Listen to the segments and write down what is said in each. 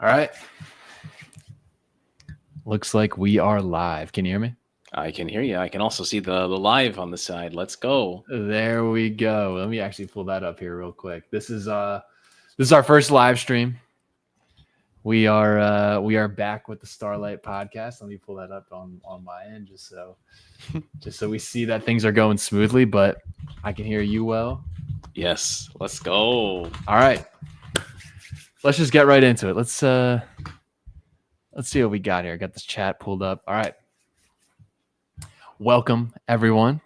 All right. Looks like we are live. Can you hear me? I can hear you. I can also see the live on the side. Let's go. There we go. Let me actually pull that up here real quick. This is our first live stream. We are back with the Starlight podcast. Let me pull that up on my end just so we see that things are going smoothly, but I can hear you well. Yes, let's go. All right. Let's just get right into it. Let's see what we got here. I got this chat pulled up. All right. Welcome, everyone.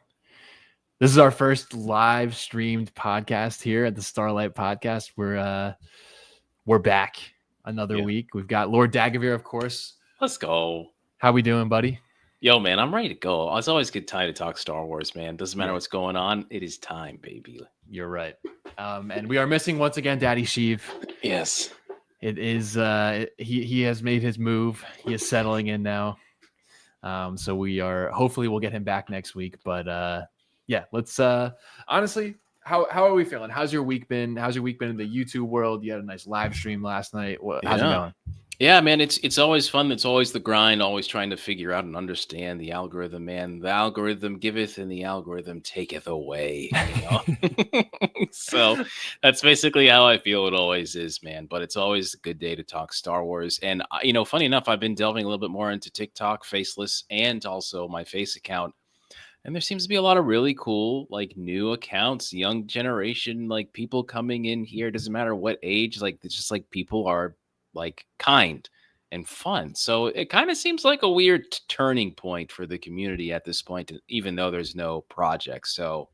This is our first live streamed podcast here at the Starlight Podcast. We're back another week. We've got Lord Dagovere, of course. Let's go. How we doing, buddy? Yo, man, I'm ready to go. It's always a good time to talk Star Wars, man. Doesn't matter what's going on. It is time, baby. You're right. And we are missing once again Daddy Sheev. Yes. It is he has made his move. He is settling in now. So hopefully we'll get him back next week. But yeah, let's honestly, how are we feeling? How's your week been? How's your week been in the YouTube world? You had a nice live stream last night. How's it going? Yeah, man, it's always fun. It's always the grind, always trying to figure out and understand the algorithm, man. The algorithm giveth and the algorithm taketh away. You know? So that's basically how I feel it always is, man. But it's always a good day to talk Star Wars. And, funny enough, I've been delving a little bit more into TikTok, Faceless, and also my Face account. And there seems to be a lot of really cool, like, new accounts, young generation, like, people coming in here. Doesn't matter what age. Like, it's just like people are like kind and fun. So it kind of seems like a weird turning point for the community at this point, even though there's no project. So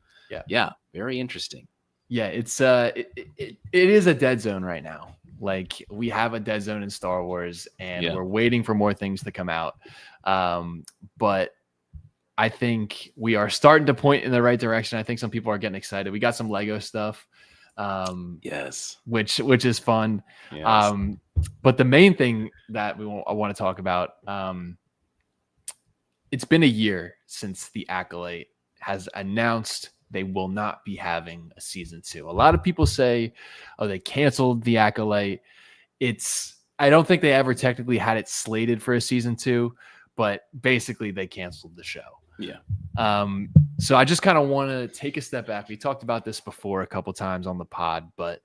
yeah, very interesting. Yeah, it's it is a dead zone right now. Like, we have a dead zone in Star Wars, and we're waiting for more things to come out. But I think we are starting to point in the right direction. I think some people are getting excited. We got some Lego stuff. Yes, which is fun. Yes. But the main thing that I want to talk about, it's been a year since the Acolyte has announced they will not be having a season 2. A lot of people say, oh, they canceled the Acolyte. I don't think they ever technically had it slated for a season 2, but basically they canceled the show. Yeah. So I just kind of want to take a step back. We talked about this before a couple times on the pod, but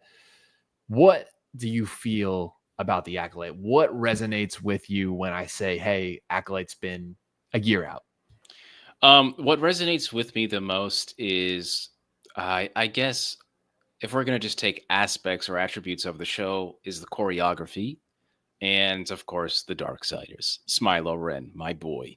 what do you feel about the Acolyte? What resonates with you when I say, hey, Acolyte's been a year out? What resonates with me the most is, I guess, if we're going to just take aspects or attributes of the show, is the choreography. And of course, the Darksiders, Smilo Ren, my boy.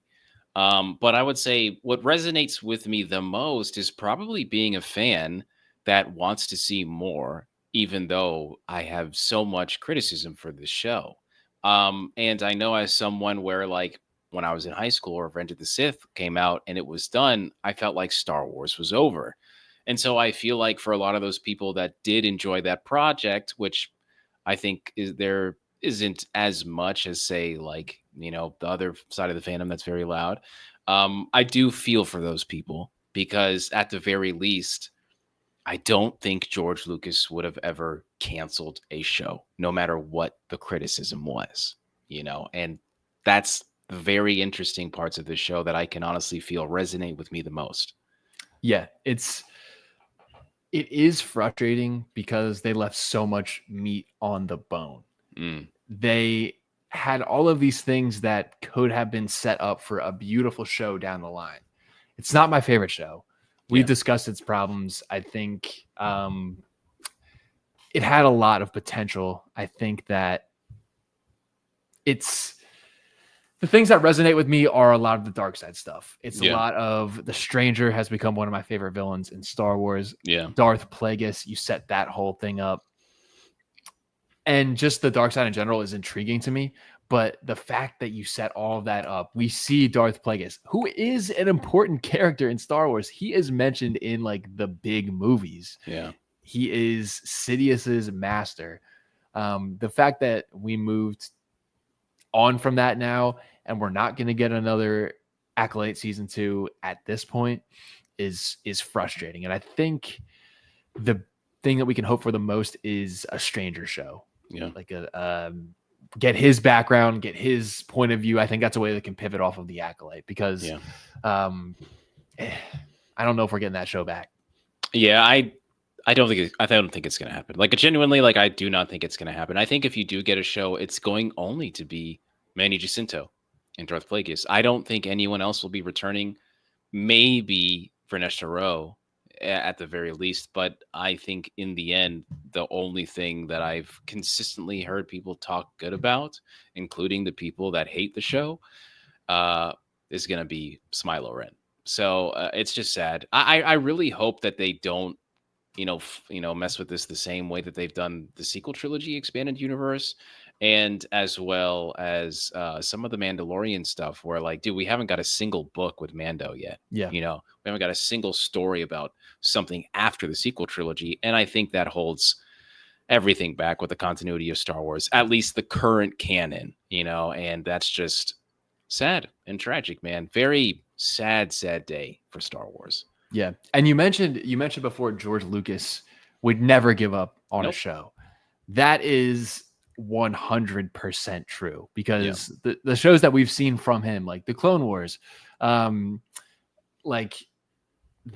But I would say what resonates with me the most is probably being a fan that wants to see more, even though I have so much criticism for this show. And I know as someone where, like, when I was in high school or Revenge of the Sith came out and it was done, I felt like Star Wars was over. And so I feel like for a lot of those people that did enjoy that project, which I think there isn't as much as, say, like, the other side of the fandom that's very loud. I do feel for those people, because at the very least, I don't think George Lucas would have ever canceled a show, no matter what the criticism was, and that's the very interesting parts of the show that I can honestly feel resonate with me the most. Yeah, it is frustrating because they left so much meat on the bone. They had all of these things that could have been set up for a beautiful show down the line. It's not my favorite show. We've discussed its problems. I think it had a lot of potential. I think that the things that resonate with me are a lot of the dark side stuff. It's a lot of the Stranger has become one of my favorite villains in Star Wars. Yeah. Darth Plagueis, you set that whole thing up. And just the dark side in general is intriguing to me. But the fact that you set all of that up, we see Darth Plagueis, who is an important character in Star Wars. He is mentioned in, like, the big movies. Yeah. He is Sidious's master. The fact that we moved on from that now and we're not going to get another Acolyte season 2 at this point is frustrating. And I think the thing that we can hope for the most is a Stranger show. Yeah. Like get his background, get his point of view. I think that's a way they can pivot off of the Acolyte because I don't know if we're getting that show back. Yeah, I don't think it's going to happen. Like, genuinely, like, I do not think it's going to happen. I think if you do get a show, it's going only to be Manny Jacinto and Darth Plagueis. I don't think anyone else will be returning. Maybe Vernestra Rowe at the very least, but I think in the end, the only thing that I've consistently heard people talk good about, including the people that hate the show, is going to be Smilo Ren. So it's just sad. I really hope that they don't, mess with this the same way that they've done the sequel trilogy expanded universe, and as well as some of the Mandalorian stuff where, like, dude, we haven't got a single book with Mando yet. Yeah. We haven't got a single story about something after the sequel trilogy. And I think that holds everything back with the continuity of Star Wars, at least the current canon, and that's just sad and tragic, man. Very sad day for Star Wars. Yeah. And you mentioned before George Lucas would never give up on a show. That is 100% true because the shows that we've seen from him, like the Clone Wars, like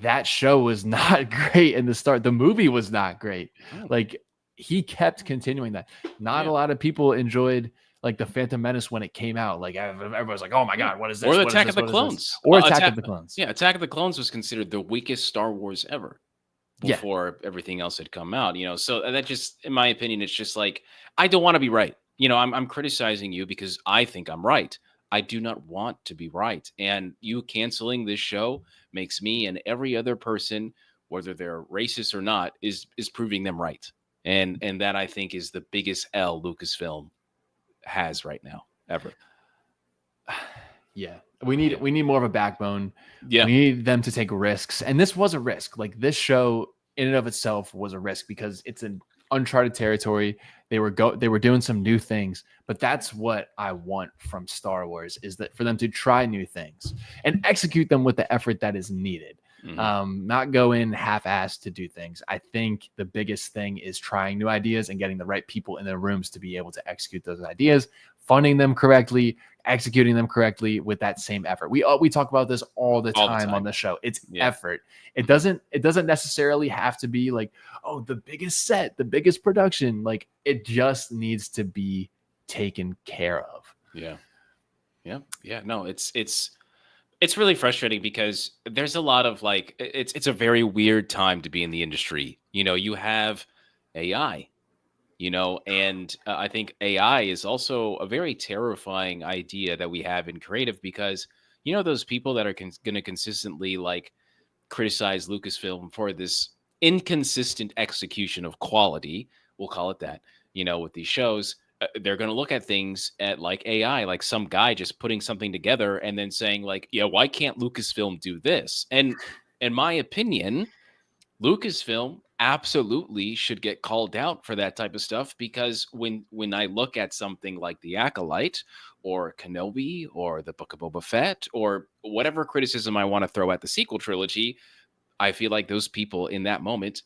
that show was not great in the start. The movie was not great. Like he kept continuing that. Not a lot of people enjoyed like the Phantom Menace when it came out. Like everybody's like, oh my God, what is this? Or the Attack of the Clones. Or Attack of the Clones. Yeah, Attack of the Clones was considered the weakest Star Wars ever before everything else had come out. So that just, in my opinion, it's just like, I don't want to be right. I'm criticizing you because I think I'm right. I do not want to be right. And you canceling this show makes me and every other person, whether they're racist or not, is proving them right. And that, I think, is the biggest L Lucasfilm has right now ever. Yeah, we need more of a backbone. Yeah, we need them to take risks, and this was a risk. Like this show in and of itself was a risk because it's an uncharted territory. They were doing some new things, but that's what I want from Star Wars, is that for them to try new things and execute them with the effort that is needed. Not go in half-assed to do things. I think the biggest thing is trying new ideas and getting the right people in the rooms to be able to execute those ideas, funding them correctly, executing them correctly with that same effort. We talk about this all the time on the show. It's effort. It doesn't necessarily have to be like, oh, the biggest set, the biggest production. Like it just needs to be taken care of. Yeah. No, it's really frustrating because there's a lot of like, it's a very weird time to be in the industry. You have AI, and I think AI is also a very terrifying idea that we have in creative because, those people that are going to consistently like criticize Lucasfilm for this inconsistent execution of quality, we'll call it that, with these shows. They're going to look at things at like AI, like some guy just putting something together and then saying like, yeah, why can't Lucasfilm do this? And in my opinion, Lucasfilm absolutely should get called out for that type of stuff because when I look at something like The Acolyte or Kenobi or the Book of Boba Fett or whatever criticism I want to throw at the sequel trilogy, I feel like those people in that moment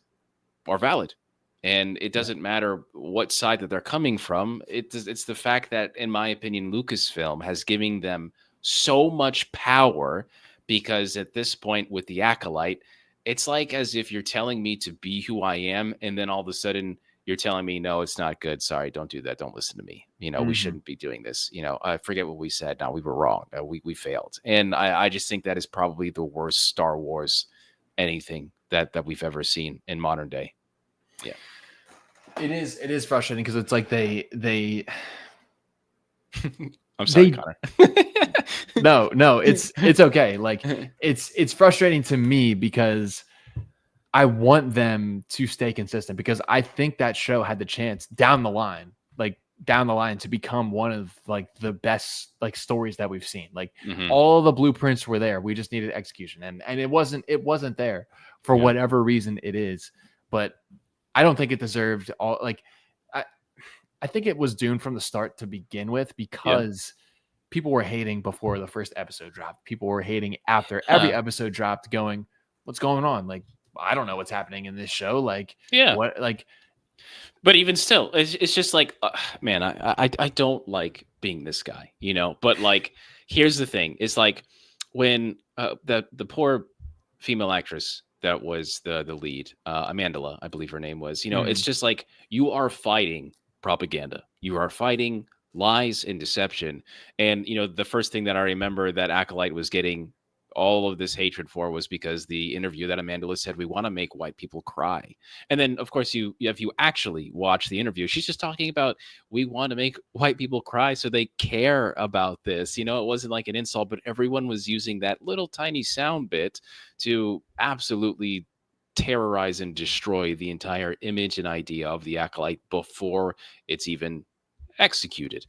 are valid. And it doesn't matter what side that they're coming from. It's the fact that, in my opinion, Lucasfilm has given them so much power because at this point with The Acolyte, it's like as if you're telling me to be who I am. And then all of a sudden you're telling me, no, it's not good. Sorry, don't do that. Don't listen to me. We shouldn't be doing this. I forget what we said. No, we were wrong. We failed. And I just think that is probably the worst Star Wars anything that we've ever seen in modern day. Yeah. It is frustrating because it's like they I'm sorry, Connor. No, it's okay. Like it's frustrating to me because I want them to stay consistent because I think that show had the chance down the line to become one of like the best like stories that we've seen. Like all the blueprints were there. We just needed execution and it wasn't there for whatever reason it is. But I don't think it deserved all like I think it was doomed from the start to begin with because people were hating before the first episode dropped. People were hating after every episode dropped going, what's going on? Like, I don't know what's happening in this show. Like, what, like But even still, it's just like, man, I don't like being this guy, you know. But like, here's the thing: it's like when the poor female actress that was the lead, Amandla, I believe her name was. You know, it's Mm. just like you are fighting propaganda, you are fighting lies and deception, and you know the first thing that I remember that Acolyte was getting all of this hatred for was because the interview that Amandla said, we want to make white people cry. And then, of course, if you actually watch the interview, she's just talking about we want to make white people cry so they care about this. You know, it wasn't like an insult, but everyone was using that little tiny sound bit to absolutely terrorize and destroy the entire image and idea of the Acolyte before it's even executed.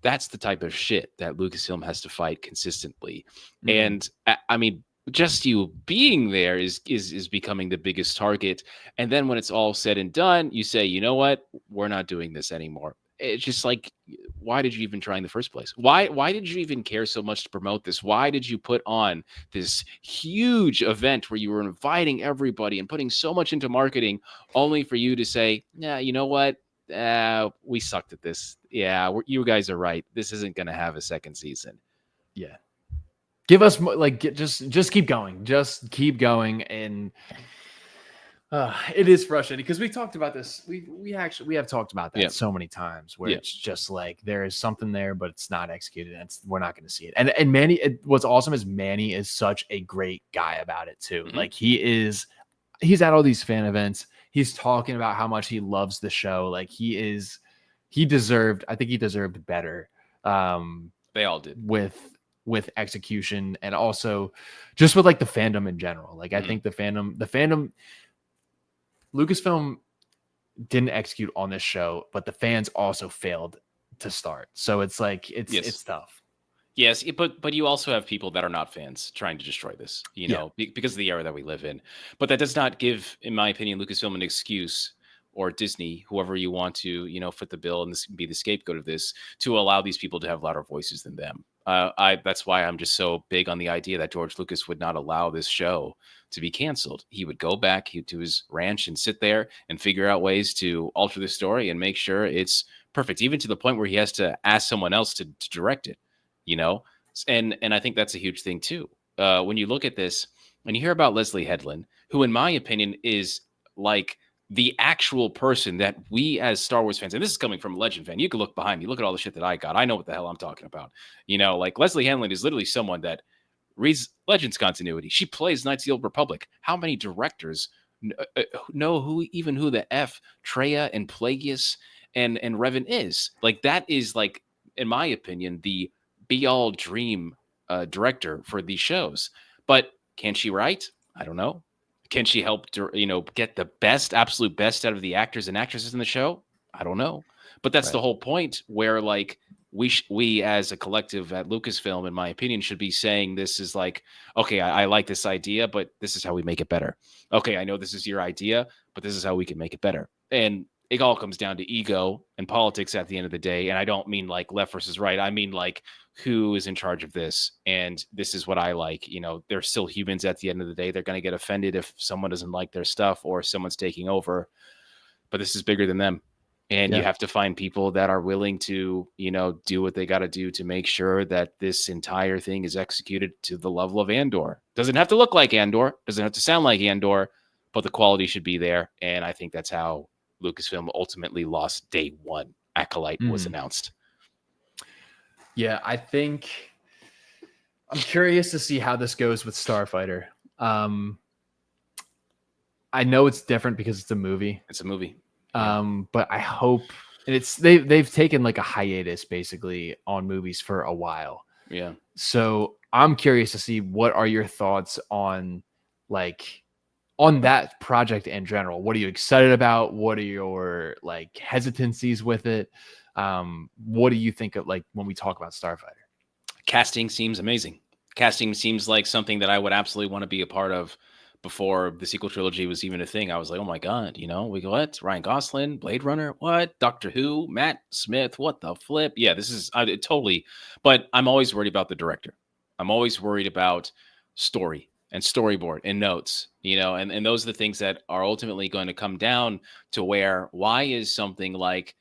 That's the type of shit that Lucasfilm has to fight consistently. Mm. And I mean, just you being there is becoming the biggest target. And then when it's all said and done, you say, you know what, we're not doing this anymore. It's just like, why did you even try in the first place? Why did you even care so much to promote this? Why did you put on this huge event where you were inviting everybody and putting so much into marketing, only for you to say, yeah, you know what, we sucked at this. Yeah, you guys are right. This isn't going to have a second season. Yeah. Give us like just keep going. Just keep going. And it is frustrating because we talked about this. We have talked about that so many times where it's just like there is something there, but it's not executed. And we're not going to see it. And Manny, what's awesome is Manny is such a great guy about it too. Mm-hmm. Like he's at all these fan events. He's talking about how much he loves the show. Like I think he deserved better. They all did with execution and also just with like the fandom in general. Like I think the fandom, Lucasfilm didn't execute on this show, but the fans also failed to start. So it's like it's tough. Yes, but you also have people that are not fans trying to destroy this, you know, because of the era that we live in. But that does not give, in my opinion, Lucasfilm an excuse, or Disney, whoever you want to, you know, foot the bill and be the scapegoat of this, to allow these people to have louder voices than them. That's why I'm just so big on the idea that George Lucas would not allow this show to be canceled. He would go back to his ranch and sit there and figure out ways to alter the story and make sure it's perfect, even to the point where he has to ask someone else to direct it, you know? And I think that's a huge thing too. When you look at this and you hear about Leslie Headland, who in my opinion is like the actual person that we as Star Wars fans, and this is coming from a Legend fan, you can look behind me, look at all the shit that I got. I know what the hell I'm talking about. You know, like Leslie Headland is literally someone that reads Legends continuity. She plays Knights of the Old Republic. How many directors know who the F Treya and Plagueis and Revan is? Like that is like, in my opinion, the be all dream director for these shows. But can she write? I don't know. Can she help to, you know, get the absolute best out of the actors and actresses in the show? I don't know. But that's the whole point, where like we as a collective at Lucasfilm, in my opinion, should be saying this is like, okay, I like this idea, but this is how we make it better. Okay, I know this is your idea, but this is how we can make it better. And it all comes down to ego and politics at the end of the day. And I don't mean like left versus right. I mean like, who is in charge of this, and this is what I like. You know, they're still humans at the end of the day. They're going to get offended if someone doesn't like their stuff or someone's taking over, but this is bigger than them. And you have to find people that are willing to, you know, do what they got to do to make sure that this entire thing is executed to the level of Andor. Doesn't have to look like Andor, doesn't have to sound like Andor, but the quality should be there. And I think that's how Lucasfilm ultimately lost day one. Acolyte was announced. Yeah, I think I'm curious to see how this goes with Starfighter. I know it's different because it's a movie. It's a movie. But I hope, and they've taken like a hiatus basically on movies for a while. Yeah. So I'm curious to see what are your thoughts on that project in general. What are you excited about? What are your like hesitancies with it? What do you think of like when we talk about Starfighter? Casting seems amazing. Casting seems like something that I would absolutely want to be a part of. Before the sequel trilogy was even a thing, I was like, oh my God, you know, we go, what? Ryan Gosling, Blade Runner, what? Doctor Who, Matt Smith, what the flip? Yeah, this is totally, but I'm always worried about the director. I'm always worried about story. and storyboard and notes, and those are the things that are ultimately going to come down to where, why is something like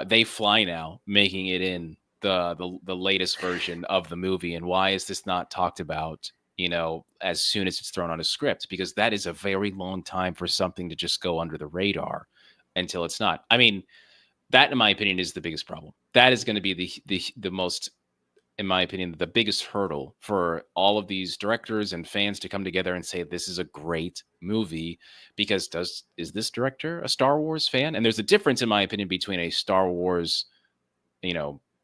They Fly Now making it in the latest version of the movie, and why is this not talked about, as soon as it's thrown on a script? Because that is a very long time for something to just go under the radar until it's not. I mean, that, in my opinion, is the biggest problem. That is going to be the most, in my opinion, the biggest hurdle for all of these directors and fans to come together and say this is a great movie. Because is this director a Star Wars fan? And there's a difference, in my opinion, between a Star Wars,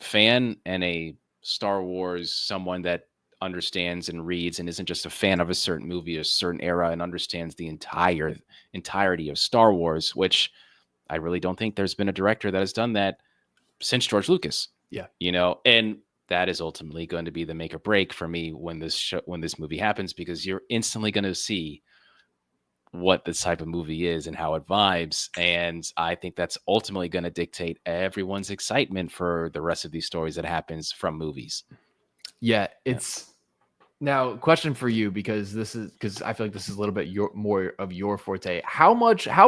fan and a Star Wars someone that understands and reads and isn't just a fan of a certain movie, a certain era, and understands the entirety of Star Wars, which I really don't think there's been a director that has done that since George Lucas. Yeah. And that is ultimately going to be the make or break for me when this movie happens, because you're instantly going to see what this type of movie is and how it vibes. And I think that's ultimately going to dictate everyone's excitement for the rest of these stories that happens from movies. Yeah, it's now question for you, because I feel like this is a little bit more of your forte. How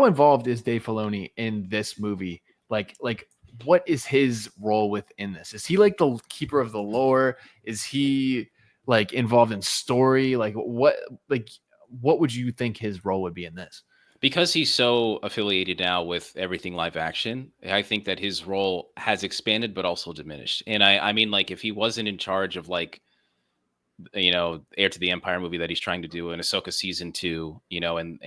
involved is Dave Filoni in this movie? Like what is his role within this? Is he like the keeper of the lore? Is he like involved in story? What would you think his role would be in this? Because he's so affiliated now with everything live action, I think that his role has expanded but also diminished. And I mean, like, if he wasn't in charge of, like, Heir to the Empire movie that he's trying to do in Ahsoka season 2, and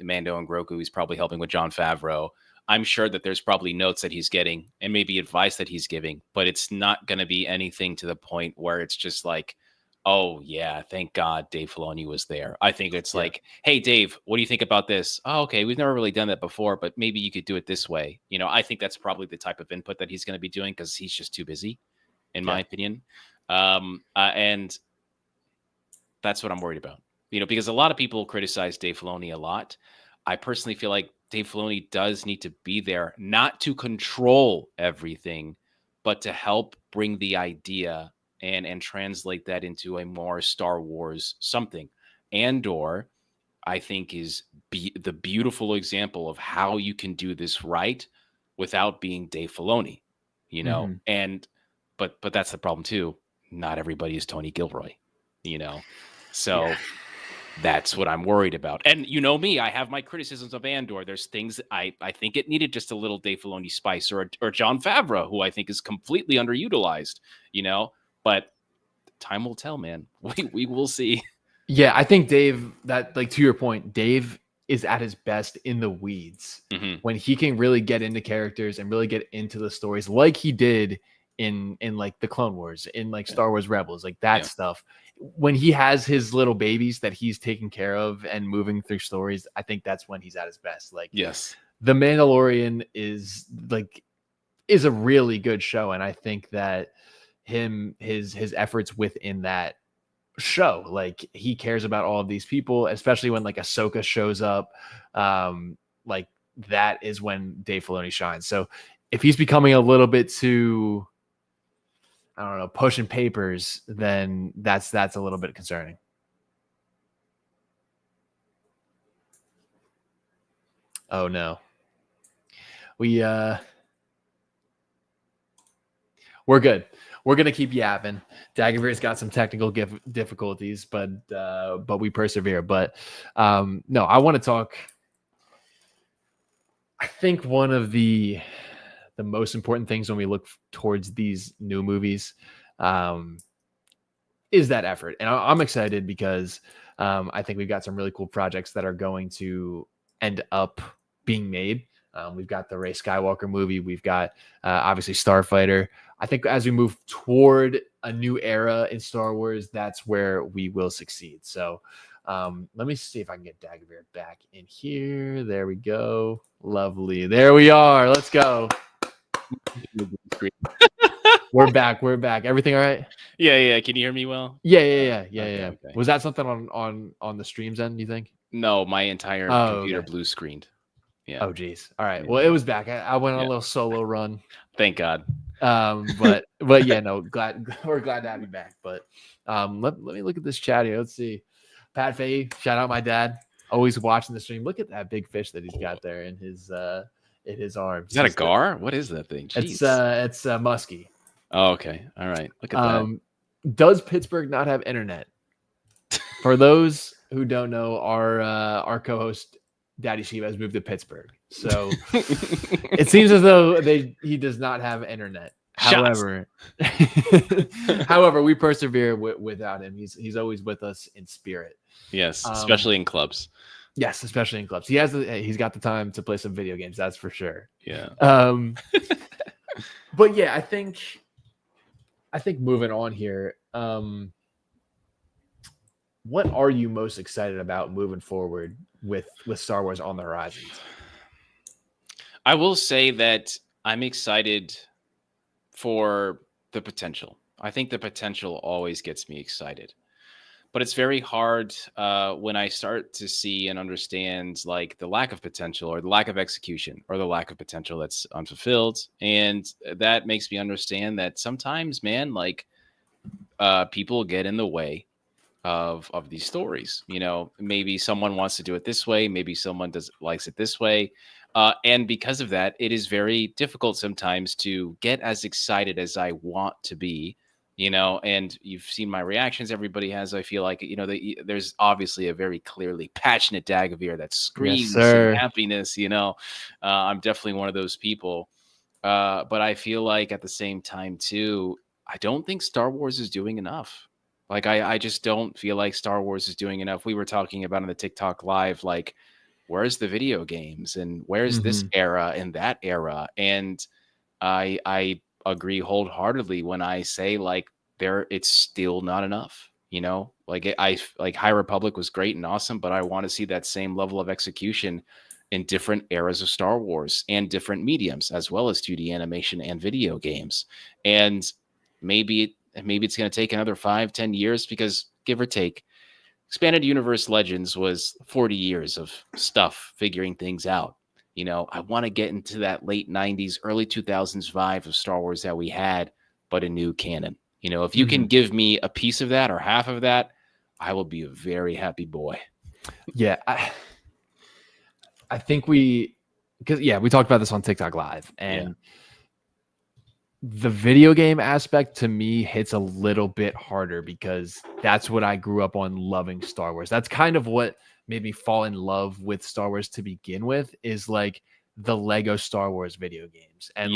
Mando and Grogu, he's probably helping with Jon Favreau. I'm sure that there's probably notes that he's getting and maybe advice that he's giving, but it's not going to be anything to the point where it's just like, oh yeah, thank God Dave Filoni was there. I think it's like, hey Dave, what do you think about this? Oh, okay, we've never really done that before, but maybe you could do it this way. I think that's probably the type of input that he's going to be doing, because he's just too busy, in my opinion. And that's what I'm worried about. Because a lot of people criticize Dave Filoni a lot. I personally feel like Dave Filoni does need to be there, not to control everything, but to help bring the idea and translate that into a more Star Wars something. Andor, I think, is the beautiful example of how you can do this right without being Dave Filoni, and but that's the problem too. Not everybody is Tony Gilroy, so that's what I'm worried about. And me, I have my criticisms of Andor. There's things I think it needed just a little Dave Filoni spice, or Jon Favreau, who I think is completely underutilized, but time will tell, man. We will see. Yeah, I think Dave, that, like, to your point, Dave is at his best in the weeds when he can really get into characters and really get into the stories, like he did in like the Clone Wars, in like Star Wars Rebels, like that stuff. When he has his little babies that he's taking care of and moving through stories, I think that's when he's at his best. Like, yes, The Mandalorian is a really good show, and I think that his efforts within that show, like, he cares about all of these people, especially when like Ahsoka shows up. Like, that is when Dave Filoni shines. So if he's becoming a little bit too, I don't know, pushing papers, then that's a little bit concerning. Oh no. We're good. We're gonna keep yapping. Dagovere's got some technical difficulties, but we persevere. But no, I want to talk. I think one of the most important things when we look towards these new movies is that effort, and I'm excited because I think we've got some really cool projects that are going to end up being made. We've got the Rey Skywalker movie. We've got obviously Starfighter. I think as we move toward a new era in Star Wars, that's where we will succeed. So let me see if I can get Dagovere back in here. There we go. Lovely. There we are. Let's go. We're back. Everything all right? Yeah. Can you hear me well? Yeah. Okay. Was that something on the stream's end, you think? No, my entire computer blue screened. Yeah. Oh geez. All right. Well, it was back. I went on a little solo run. Thank God. But yeah, no, we're glad to have you back. But Let me look at this chat here. Let's see. Pat Fahey, shout out my dad. Always watching the stream. Look at that big fish that he's got there in his arms. Is that a gar? What is that thing? Jeez. It's muskie. Oh, okay. All right. Look at that. Does Pittsburgh not have internet? For those who don't know, our co-host Daddy Shiva has moved to Pittsburgh, so it seems as though he does not have internet. However, we persevere without him. He's always with us in spirit. Yes, especially in clubs. Yes, especially in clubs. He's got the time to play some video games. That's for sure. Yeah. But yeah, I think moving on here. What are you most excited about moving forward with Star Wars on the horizon? I will say that I'm excited for the potential. I think the potential always gets me excited. But it's very hard when I start to see and understand like the lack of potential or the lack of execution or the lack of potential that's unfulfilled. And that makes me understand that sometimes, man, like people get in the way of these stories. You know, maybe someone wants to do it this way, maybe someone likes it this way, and because of that, it is very difficult sometimes to get as excited as I want to be. You know, and you've seen my reactions. Everybody has. I feel like, you know, there's obviously a very clearly passionate Dagovere that screams happiness. You know, I'm definitely one of those people. But I feel like at the same time too, I don't think Star Wars is doing enough. Like, I just don't feel like Star Wars is doing enough. We were talking about on the TikTok live, like, where's the video games and where's this era and that era? And I agree wholeheartedly when I say like it's still not enough. You know, like like High Republic was great and awesome, but I want to see that same level of execution in different eras of Star Wars and different mediums, as well as 2D animation and video games. And maybe it's going to take another 5-10 years because, give or take, Expanded Universe Legends was 40 years of stuff figuring things out. You know, I want to get into that late 90s, early 2000s vibe of Star Wars that we had, but a new canon. You know, if you can give me a piece of that or half of that, I will be a very happy boy. Yeah. I think we talked about this on TikTok Live, and the video game aspect to me hits a little bit harder because that's what I grew up on loving Star Wars. That's kind of what made me fall in love with Star Wars to begin with, is like the Lego Star Wars video games. And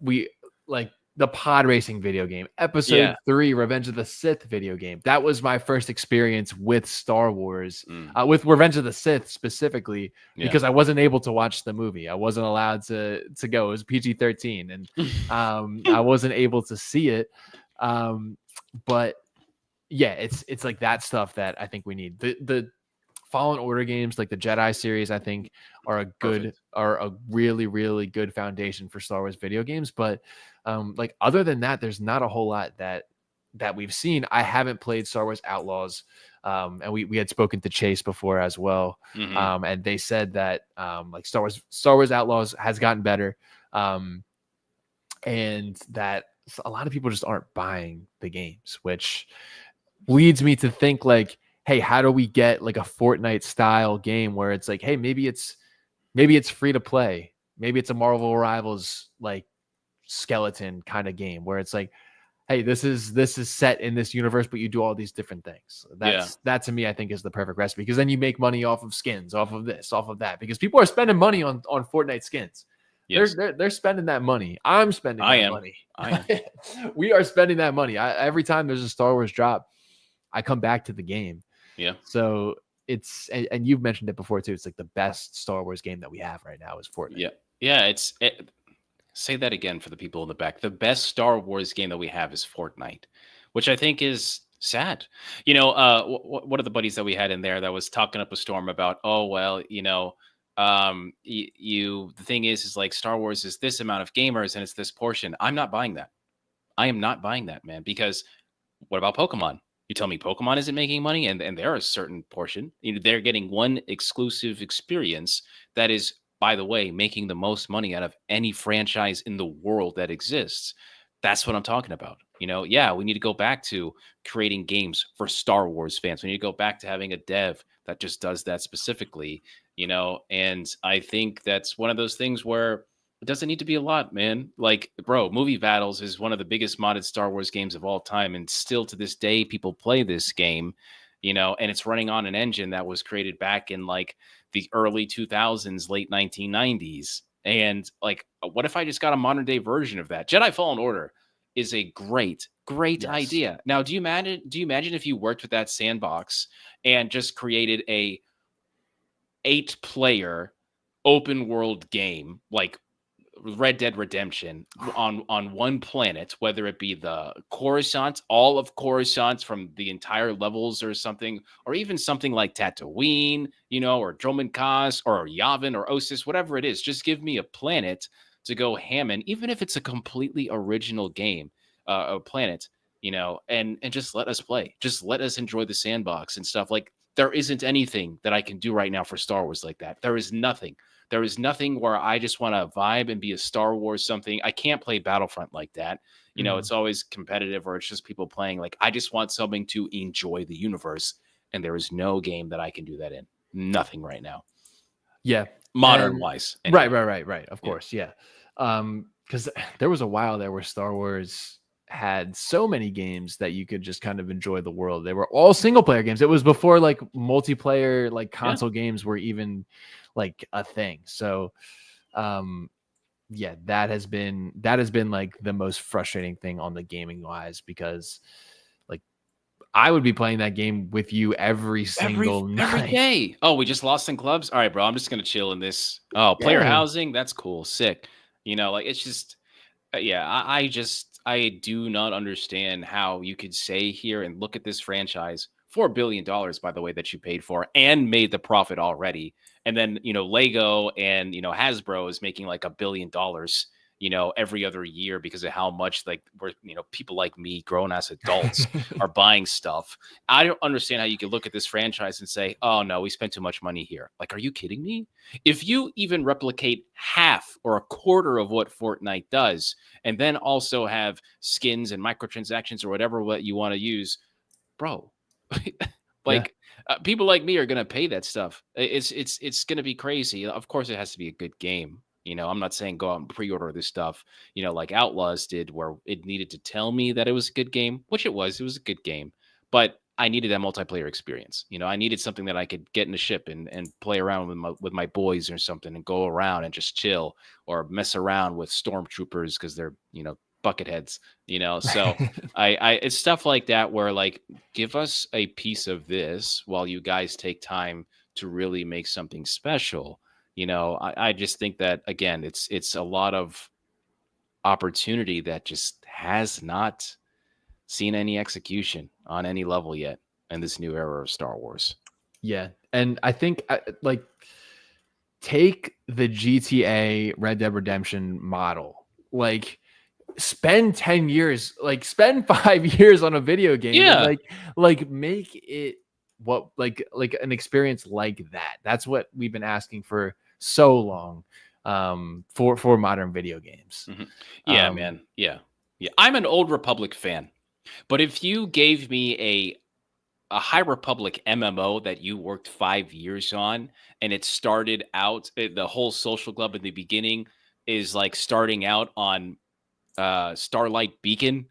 we like the pod racing video game, episode 3, Revenge of the Sith video game. That was my first experience with Star Wars, with Revenge of the Sith specifically, because I wasn't able to watch the movie. I wasn't allowed to go. It was PG-13, and I wasn't able to see it. But yeah, it's like that stuff that I think we need. The Fallen Order games, like the Jedi series, I think are a really, really good foundation for Star Wars video games. But like other than that, there's not a whole lot that we've seen. I haven't played Star Wars Outlaws, and we had spoken to Chase before as well, and they said that like Star Wars Outlaws has gotten better, and that a lot of people just aren't buying the games, which leads me to think like, hey, how do we get like a Fortnite style game where it's like, hey, maybe it's free to play. Maybe it's a Marvel Rivals like skeleton kind of game where it's like, hey, this is set in this universe, but you do all these different things. That to me, I think is the perfect recipe, because then you make money off of skins, off of this, off of that, because people are spending money on Fortnite skins. Yes. They're spending that money. I'm spending that money. We are spending that money. Every time there's a Star Wars drop, I come back to the game. Yeah. So it's, and you've mentioned it before too, it's like the best Star Wars game that we have right now is Fortnite. Yeah. Yeah. Say that again for the people in the back. The best Star Wars game that we have is Fortnite, which I think is sad. You know, one of the buddies that we had in there that was talking up a storm about, oh, well, you know, the thing is like Star Wars is this amount of gamers and it's this portion. I'm not buying that. I am not buying that, man, because what about Pokemon? You tell me Pokemon isn't making money, and they're a certain portion. You know, they're getting one exclusive experience that is, by the way, making the most money out of any franchise in the world that exists. That's what I'm talking about. Yeah, we need to go back to creating games for Star Wars fans. We need to go back to having a dev that just does that specifically, and I think that's one of those things where it doesn't need to be a lot, man. Like, bro, Movie Battles is one of the biggest modded Star Wars games of all time. And still to this day, people play this game, and it's running on an engine that was created back in like the early 2000s, late 1990s. And like, what if I just got a modern day version of that? Jedi Fallen Order is a great idea. Now, do you imagine if you worked with that sandbox and just created a 8-player open world game like Red Dead Redemption on one planet, whether it be the Coruscant, all of Coruscant from the entire levels or something, or even something like Tatooine, or Dromund Kaas or Yavin or Ossus, whatever it is. Just give me a planet to go ham in, even if it's a completely original game, a planet, and just let us play. Just let us enjoy the sandbox and stuff. Like, there isn't anything that I can do right now for Star Wars like that. There is nothing. There is nothing where I just want to vibe and be a Star Wars something. I can't play Battlefront like that. It's always competitive or it's just people playing. Like, I just want something to enjoy the universe. And there is no game that I can do that in. Nothing right now. Yeah. Modern wise. Anyway. Right. Of course. Yeah. Because there was a while there where Star Wars had so many games that you could just kind of enjoy the world. They were all single player games. It was before like multiplayer, like console games were even like a thing. So that has been like the most frustrating thing on the gaming wise, because like I would be playing that game with you every single night. Every day. Oh, we just lost in clubs. All right, bro, I'm just gonna chill in this. Oh, player housing, that's cool, sick. Like, it's just I do not understand how you could say here and look at this franchise, $4 billion, by the way, that you paid for and made the profit already. And then, Lego and, Hasbro is making like $1 billion, every other year because of how much like we're, people like me, grown ass adults are buying stuff. I don't understand how you can look at this franchise and say, oh no, we spent too much money here. Like, are you kidding me? If you even replicate half or a quarter of what Fortnite does, and then also have skins and microtransactions or whatever what you want to use, bro, people like me are going to pay that stuff. It's going to be crazy. Of course, it has to be a good game. I'm not saying go out and pre-order this stuff, like Outlaws did, where it needed to tell me that it was a good game, which it was a good game, but I needed that multiplayer experience. I needed something that I could get in a ship and play around with my boys or something and go around and just chill or mess around with stormtroopers because they're, bucketheads, so it's stuff like that where like, give us a piece of this while you guys take time to really make something special. I just think that, again, it's a lot of opportunity that just has not seen any execution on any level yet in this new era of Star Wars. Yeah. And I think like, take the GTA Red Dead Redemption model, like spend 10 years, like spend 5 years on a video game. Yeah. And like make it what like an experience like that. That's what we've been asking for so long for modern video games. Mm-hmm. Yeah, man. Yeah. I'm an Old Republic fan, but if you gave me a High Republic MMO that you worked 5 years on, and it started out, the whole social club in the beginning is like starting out on Starlight Beacon,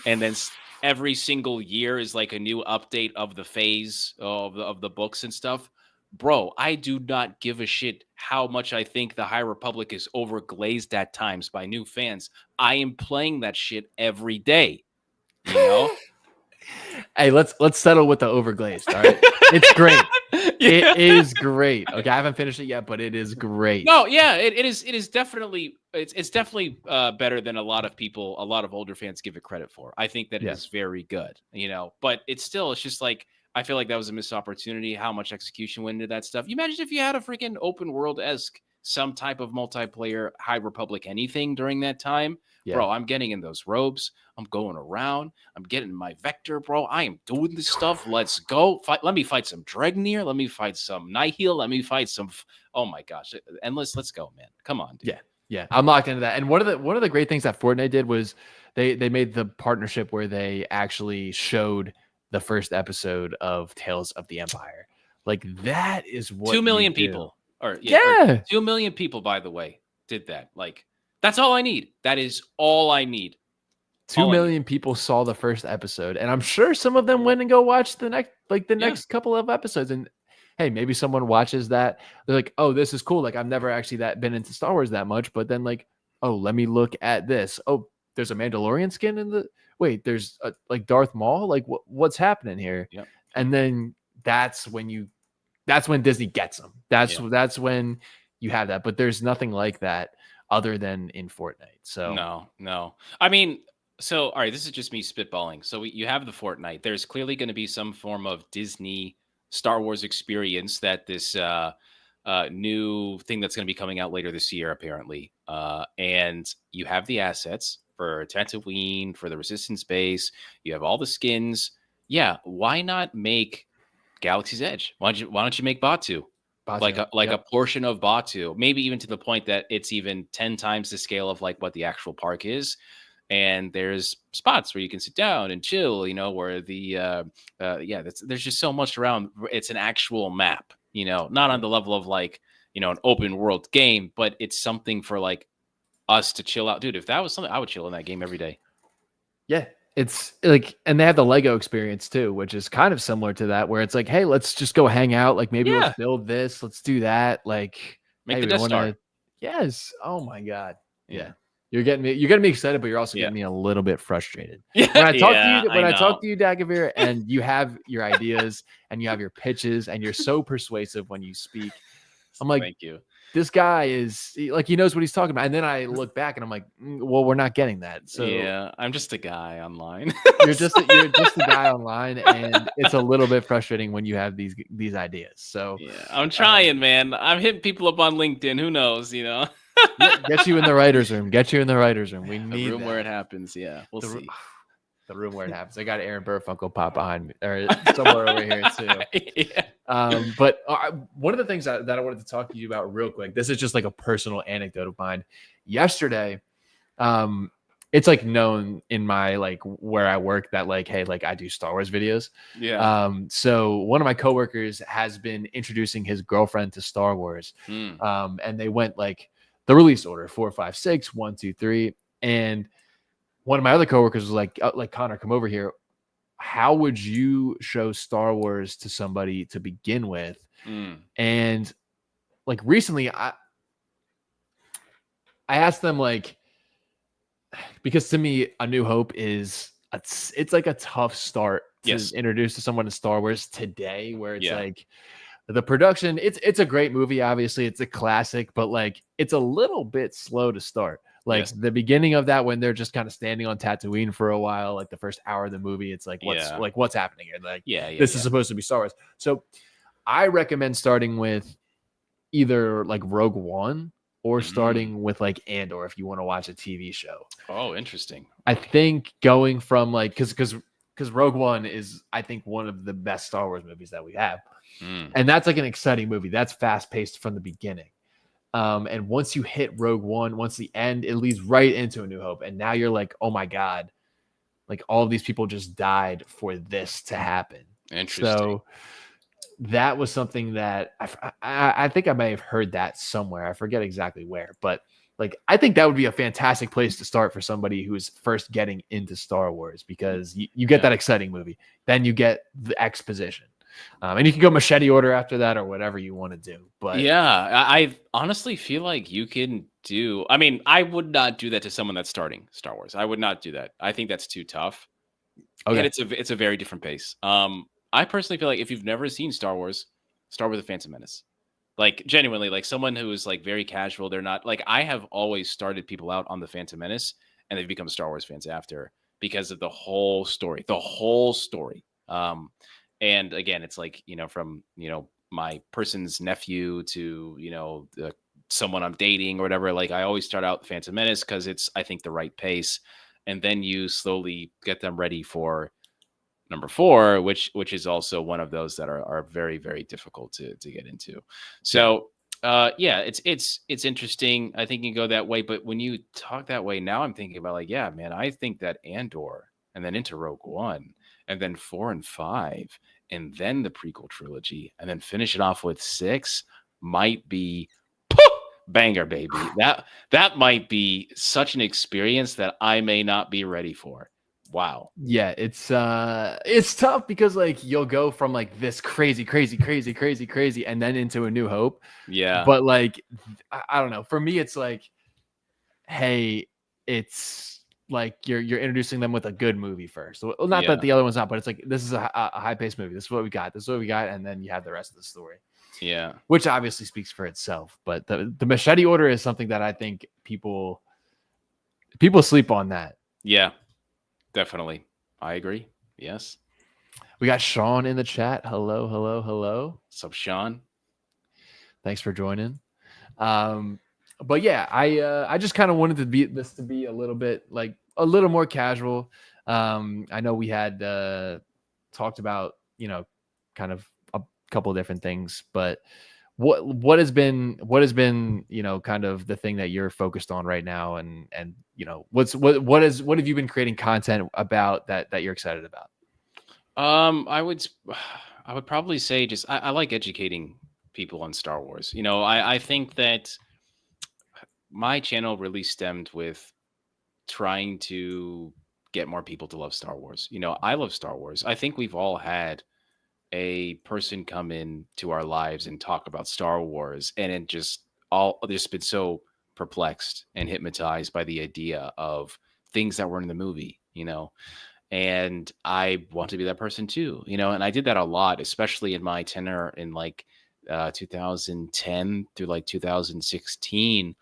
and then every single year is like a new update of the phase of the books and stuff. Bro, I do not give a shit how much I think the High Republic is overglazed at times by new fans. I am playing that shit every day. Hey, let's settle with the overglazed. All right, it's great. It is great. Okay, I haven't finished it yet, but it is great. No, yeah, it is definitely better than a lot of older fans give it credit for. I think that it is very good, but it's just like, I feel like that was a missed opportunity. How much execution went into that stuff? You imagine if you had a freaking open world-esque, some type of multiplayer High Republic anything during that time. Yeah. Bro, I'm getting in those robes. I'm going around. I'm getting my vector, bro. I am doing this stuff. Let's go. Let me fight some Dregnir. Let me fight some Nihil. Let me fight some. Oh my gosh. Endless. Let's go, man. Come on, dude. Yeah, I'm locked into that. And one of the great things that Fortnite did was they made the partnership where they actually showed the first episode of Tales of the Empire. Like that is what 2 million you do. people, or Yeah, 2 million people, by the way, did that. Like, that's all I need. That is all I need. 2 million people saw the first episode, and I'm sure some of them went and go watch the next couple of episodes. And hey, maybe someone watches that, they're like, oh, this is cool. Like I've never actually been into Star Wars that much, but then like, oh, let me look at this. Oh, there's a Mandalorian skin in the wait. There's like Darth Maul. Like what's happening here? Yep. And then that's when Disney gets them. That's when you have that. But there's nothing like that other than in Fortnite. So no. I mean, so all right, this is just me spitballing. So you have the Fortnite. There's clearly going to be some form of Disney Star Wars experience that this new thing that's going to be coming out later this year, apparently. And you have the assets for Tatooine, for the Resistance base. You have all the skins. Yeah, why not make Galaxy's Edge? Why don't you make Batu? Like a portion of Batu, maybe even to the point that it's even 10 times the scale of like what the actual park is. And there's spots where you can sit down and chill, where there's just so much around. It's an actual map, not on the level of like, an open world game, but it's something for like us to chill out. Dude, if that was something, I would chill in that game every day. Yeah. It's like, and they have the Lego experience too, which is kind of similar to that, where it's like, hey, let's just go hang out. Like maybe let's build this, let's do that. Like make the Death Star. Yes. Oh my God. Yeah. You're getting me excited, but you're also getting me a little bit frustrated. When I talk to you, Dagovere, and you have your ideas and you have your pitches and you're so persuasive when you speak, I'm like, thank you. This guy is like, he knows what he's talking about. And then I look back and I'm like, well, we're not getting that. So yeah, I'm just a guy online. you're just a guy online, and it's a little bit frustrating when you have these ideas. So yeah, I'm trying, man. I'm hitting people up on LinkedIn. Who knows, Get you in the writer's room. We need the room where it happens. Yeah, we'll see. The room where it happens. I got Aaron Burr Funko Pop behind me, or somewhere over here too. Yeah. But one of the things that I wanted to talk to you about real quick. This is just like a personal anecdote of mine. Yesterday, it's like known in my like where I work that like, hey, like I do Star Wars videos. Yeah. So one of my coworkers has been introducing his girlfriend to Star Wars. And they went like the release order 4, 5, 6, 1, 2, 3, and one of my other coworkers was like Connor, come over here. How would you show Star Wars to somebody to begin with? And like recently, I asked them like, because to me, A New Hope it's like a tough start to introduce to someone to Star Wars today, where it's like the production. It's a great movie. Obviously, it's a classic, but like it's a little bit slow to start. Like the beginning of that, when they're just kind of standing on Tatooine for a while, like the first hour of the movie, it's like, what's happening here? Like, this is supposed to be Star Wars. So I recommend starting with either like Rogue One or starting with like Andor if you want to watch a TV show. Oh, interesting. I think going from like, because Rogue One is, I think, one of the best Star Wars movies that we have. And that's like an exciting movie. That's fast paced from the beginning. And once you hit Rogue One, once the end, it leads right into A New Hope. And now you're like, oh my God, like all of these people just died for this to happen. Interesting. So that was something that I think I may have heard that somewhere. I forget exactly where, but like, I think that would be a fantastic place to start for somebody who is first getting into Star Wars, because you get that exciting movie. Then you get the exposition. And you can go machete order after that or whatever you want to do. But I honestly feel like you can do. I mean, I would not do that to someone that's starting Star Wars. I would not do that. I think that's too tough. Okay. And it's a very different pace. I personally feel like if you've never seen Star Wars, start with The Phantom Menace. Like genuinely, like someone who is like very casual. They're not like, I have always started people out on The Phantom Menace, and they've become Star Wars fans after, because of the whole story. And again, it's like, from, my person's nephew to, someone I'm dating or whatever. Like I always start out Phantom Menace because it's, I think, the right pace. And then you slowly get them ready for number 4, which is also one of those that are very, very difficult to get into. So Yeah, it's interesting. I think you can go that way, but when you talk that way now, I'm thinking about like, yeah, man, I think that Andor and then into Rogue One and then 4 and 5 and then the prequel trilogy and then finish it off with 6 might be banger, baby. That might be such an experience that I may not be ready for. Wow. Yeah, it's tough because like you'll go from like this crazy, and then into A New Hope. Yeah. But like I don't know. For me, it's like, hey, it's like you're introducing them with a good movie first. Well, not that the other one's not, but it's like this is a high paced movie. This is what we got. This is what we got, and then you have the rest of the story. Yeah. Which obviously speaks for itself. But the machete order is something that I think people sleep on that. Yeah. Definitely. I agree. Yes. We got Sean in the chat. Hello, hello, hello. What's up, Sean? Thanks for joining. But yeah, I just kind of wanted to be a little bit like a little more casual. I know we had talked about, kind of a couple of different things, but what has been kind of the thing that you're focused on right now, and what have you been creating content about that you're excited about? I would probably say just I like educating people on Star Wars. I think that my channel really stemmed with trying to get more people to love Star Wars. I love Star Wars. I think we've all had a person come in to our lives and talk about Star Wars, and it just been so perplexed and hypnotized by the idea of things that were in the movie, and I want to be that person too, and I did that a lot, especially in my tenure in like 2010 through like 2016.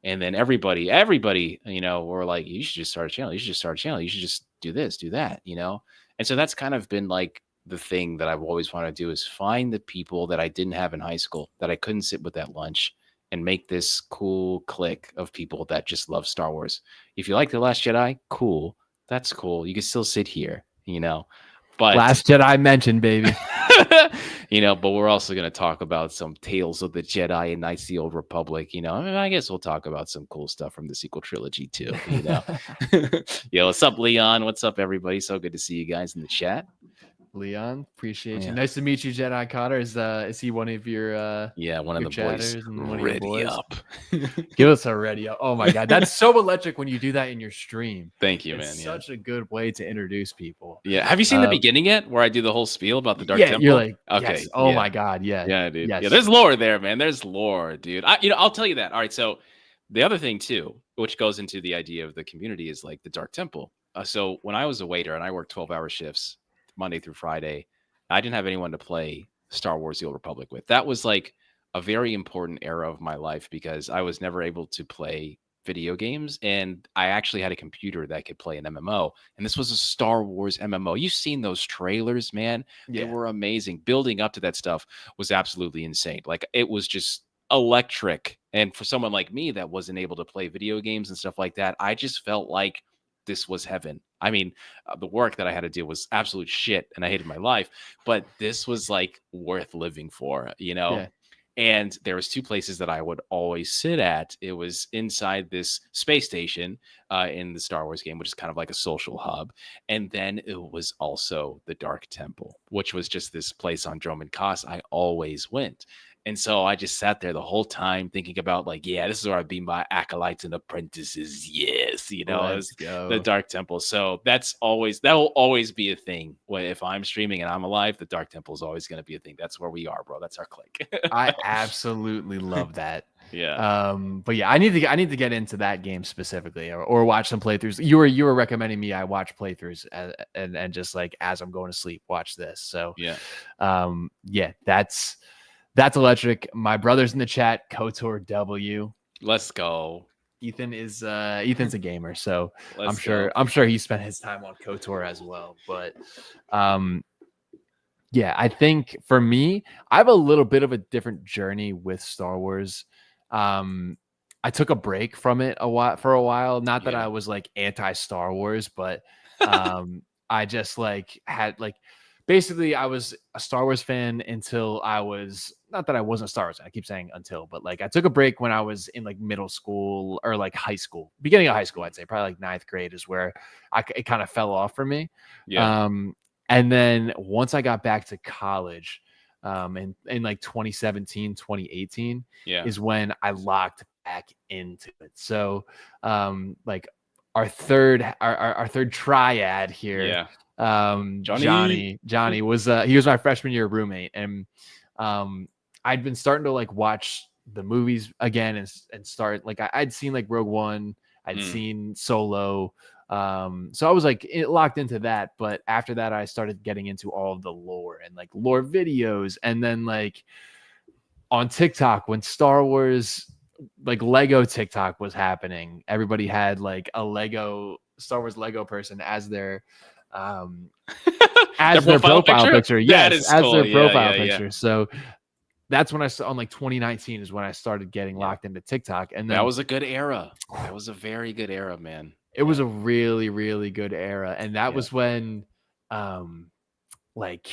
And then everybody, were like, you should just start a channel. You should just start a channel. You should just do this, do that, And so that's kind of been like the thing that I've always wanted to do, is find the people that I didn't have in high school, that I couldn't sit with at lunch, and make this cool clique of people that just love Star Wars. If you like The Last Jedi, cool. That's cool. You can still sit here, but Last Jedi mentioned, baby. But we're also going to talk about some Tales of the Jedi and Knights of the Old Republic. I guess we'll talk about some cool stuff from the sequel trilogy too. What's up, Leon? What's up, everybody? So good to see you guys in the chat. Leon, appreciate you. Nice to meet you, Jedi.Connor. Is he one of your one of the boys? Ready up. Give us a ready up. Oh my god, that's so electric when you do that in your stream. Thank you, it's man. Such a good way to introduce people. Yeah. Have you seen the beginning yet, where I do the whole spiel about the Dark Temple? You're like, okay. Yes. Oh my god, yeah. Yeah, dude. Yes. Yeah, there's lore there, man. There's lore, dude. I'll tell you that. All right. So the other thing too, which goes into the idea of the community, is like the Dark Temple. So when I was a waiter and I worked 12-hour shifts Monday through Friday, I didn't have anyone to play Star Wars: The Old Republic with. That was like a very important era of my life, because I was never able to play video games, and I actually had a computer that could play an MMO, and this was a Star Wars MMO. You've seen those trailers, man. They were amazing. Building up to that stuff was absolutely insane. Like, it was just electric. And for someone like me that wasn't able to play video games and stuff like that, I just felt like this was heaven. I mean, the work that I had to do was absolute shit, and I hated my life, but this was like worth living for, And there was 2 places that I would always sit at. It was inside this space station in the Star Wars game, which is kind of like a social hub. And then it was also the Dark Temple, which was just this place on Dromund Kaas I always went. And so I just sat there the whole time thinking about like, yeah, this is where I'd be my acolytes and apprentices. Yes, the Dark Temple. So that will always be a thing. If I'm streaming and I'm alive, the Dark Temple is always going to be a thing. That's where we are, bro. That's our clique. I absolutely love that. Yeah. But yeah, I need to get into that game specifically, or watch some playthroughs. You were recommending me I watch playthroughs and just like as I'm going to sleep, watch this. So yeah, that's electric. My brother's in the chat. KOTOR W. Let's go. Ethan's a gamer, so I'm go. sure he spent his time on KOTOR as well. But yeah, I think for me, I have a little bit of a different journey with Star Wars. I took a break from it for a while. Not that I was like anti Star Wars, but I just like had like basically I was a Star Wars fan until I was, not that I wasn't a Star Wars fan, I keep saying until, but like I took a break when I was in like middle school or like high school, beginning of high school, I'd say probably like ninth grade is where it kind of fell off for me. Yeah. And then once I got back to college, in like 2017, 2018 Yeah. is when I locked back into it. So, like our third triad here, Yeah. Jonny was he was my freshman year roommate, and I'd been starting to like watch the movies again and start like I'd seen like Rogue One, I'd seen Solo, so I was like locked into that. But after that, I started getting into all of the lore and like lore videos, and then like on TikTok when Star Wars like Lego TikTok was happening, everybody had like a Lego Star Wars Lego person as their profile picture. Yes, as cool. their profile Yeah. picture. So that's when I saw on like 2019 is when I started getting locked into TikTok. And then that was a good era. That was a very good era, man. It was a really, really good era. And that was when like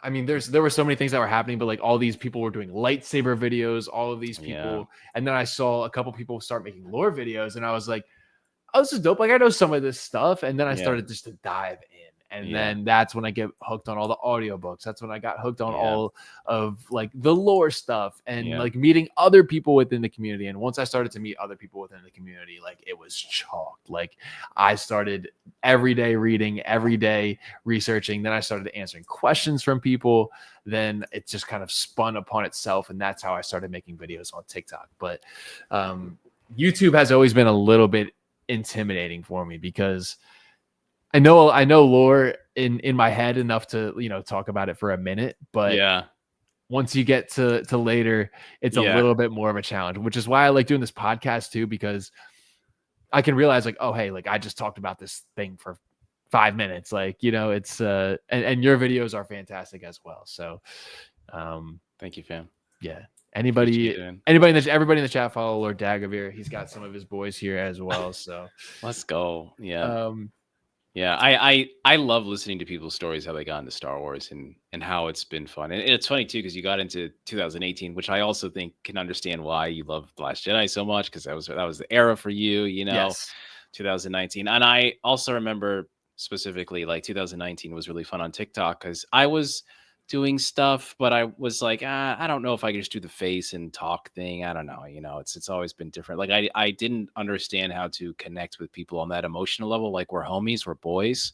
I mean, there were so many things that were happening, but like all these people were doing lightsaber videos, all of these people. And then I saw a couple people start making lore videos, and I was like, oh, this is dope. Like I know some of this stuff. And then I started just to dive in. And then that's when I get hooked on all the audiobooks. That's when I got hooked on all of like the lore stuff and like meeting other people within the community. And once I started to meet other people within the community, like it was chalked. Like I started every day reading, every day researching. Then I started answering questions from people. Then it just kind of spun upon itself. And that's how I started making videos on TikTok. But YouTube has always been a little bit intimidating for me because I know lore in my head enough to, you know, talk about it for a minute, but once you get to later, it's a little bit more of a challenge, which is why I like doing this podcast too, because I can realize like, oh, hey, like I just talked about this thing for 5 minutes. Like, you know, it's and your videos are fantastic as well. So thank you, fam. Yeah. Everybody in the chat follow Lord Dagovere. He's got some of his boys here as well. So let's go. Yeah. I love listening to people's stories, how they got into Star Wars and how it's been fun. And it's funny too, because you got into 2018, which I also think can understand why you love The Last Jedi so much, because that was the era for you, you know, 2019. And I also remember specifically like 2019 was really fun on TikTok because I was doing stuff, but I was like, I don't know if I could just do the face and talk thing. I don't know. You know, it's always been different. Like I didn't understand how to connect with people on that emotional level. Like we're homies, we're boys.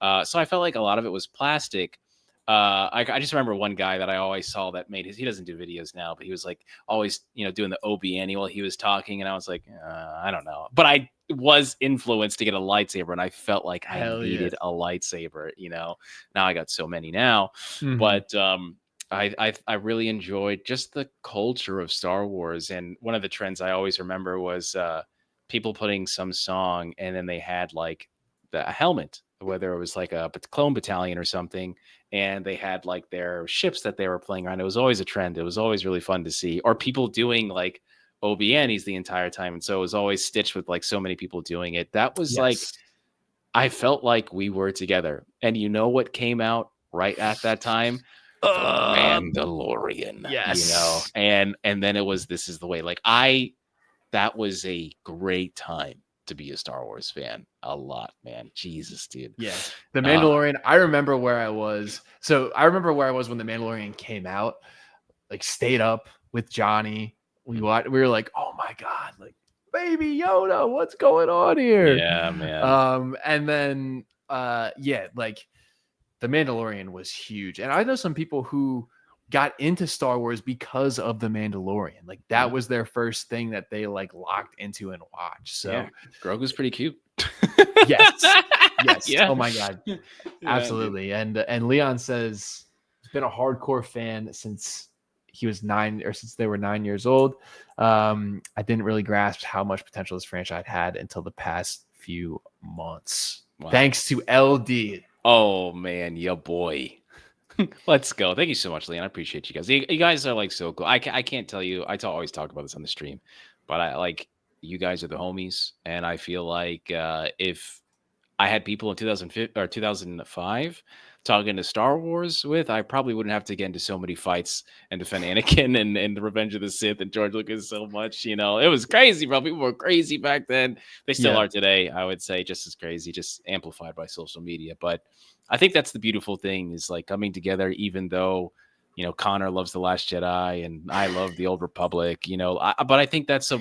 So I felt like a lot of it was plastic. I just remember one guy that I always saw that he doesn't do videos now, but he was like always, you know, doing the OB while he was talking. And I was like, I don't know, but I was influenced to get a lightsaber and I felt like I needed a lightsaber, you know. Now I got so many now, but I really enjoyed just the culture of Star Wars. And one of the trends I always remember was people putting some song and then they had like a helmet, whether it was like a clone battalion or something, and they had like their ships that they were playing around. It was always a trend. It was always really fun to see, or people doing like OBNs the entire time. And so it was always stitched with like so many people doing it. That was like, I felt like we were together. And you know what came out right at that time? The Mandalorian. Yes. You know, and then it was This Is the Way. Like that was a great time to be a Star Wars fan. A lot, man. Jesus, dude. Yeah. The Mandalorian, I remember where I was. So I remember where I was when The Mandalorian came out, like stayed up with Jonny. We were like, oh my God, like Baby Yoda, what's going on here? Yeah, man. And then like The Mandalorian was huge. And I know some people who got into Star Wars because of The Mandalorian. Like that was their first thing that they like locked into and watched. So Grogu's pretty cute. Yes. Yeah. Oh my God. Absolutely. And Leon says he's been a hardcore fan since he was 9 or since they were 9 years old. I didn't really grasp how much potential this franchise had until the past few months. Wow. Thanks to LD. Oh man, your boy. Let's go. Thank you so much, Leon. I appreciate you guys. You guys are like so cool. I can't tell you. I always talk about this on the stream, but I like you guys are the homies, and I feel like if I had people in 2005 or 2005 talking to Star Wars with, I probably wouldn't have to get into so many fights and defend Anakin and the Revenge of the Sith and George Lucas so much. You know, it was crazy, bro. People were crazy back then. They still Yeah. are today. I would say just as crazy, just amplified by social media. But I think that's the beautiful thing is like coming together, even though, you know, Connor loves The Last Jedi and I love The Old Republic, you know, but I think that's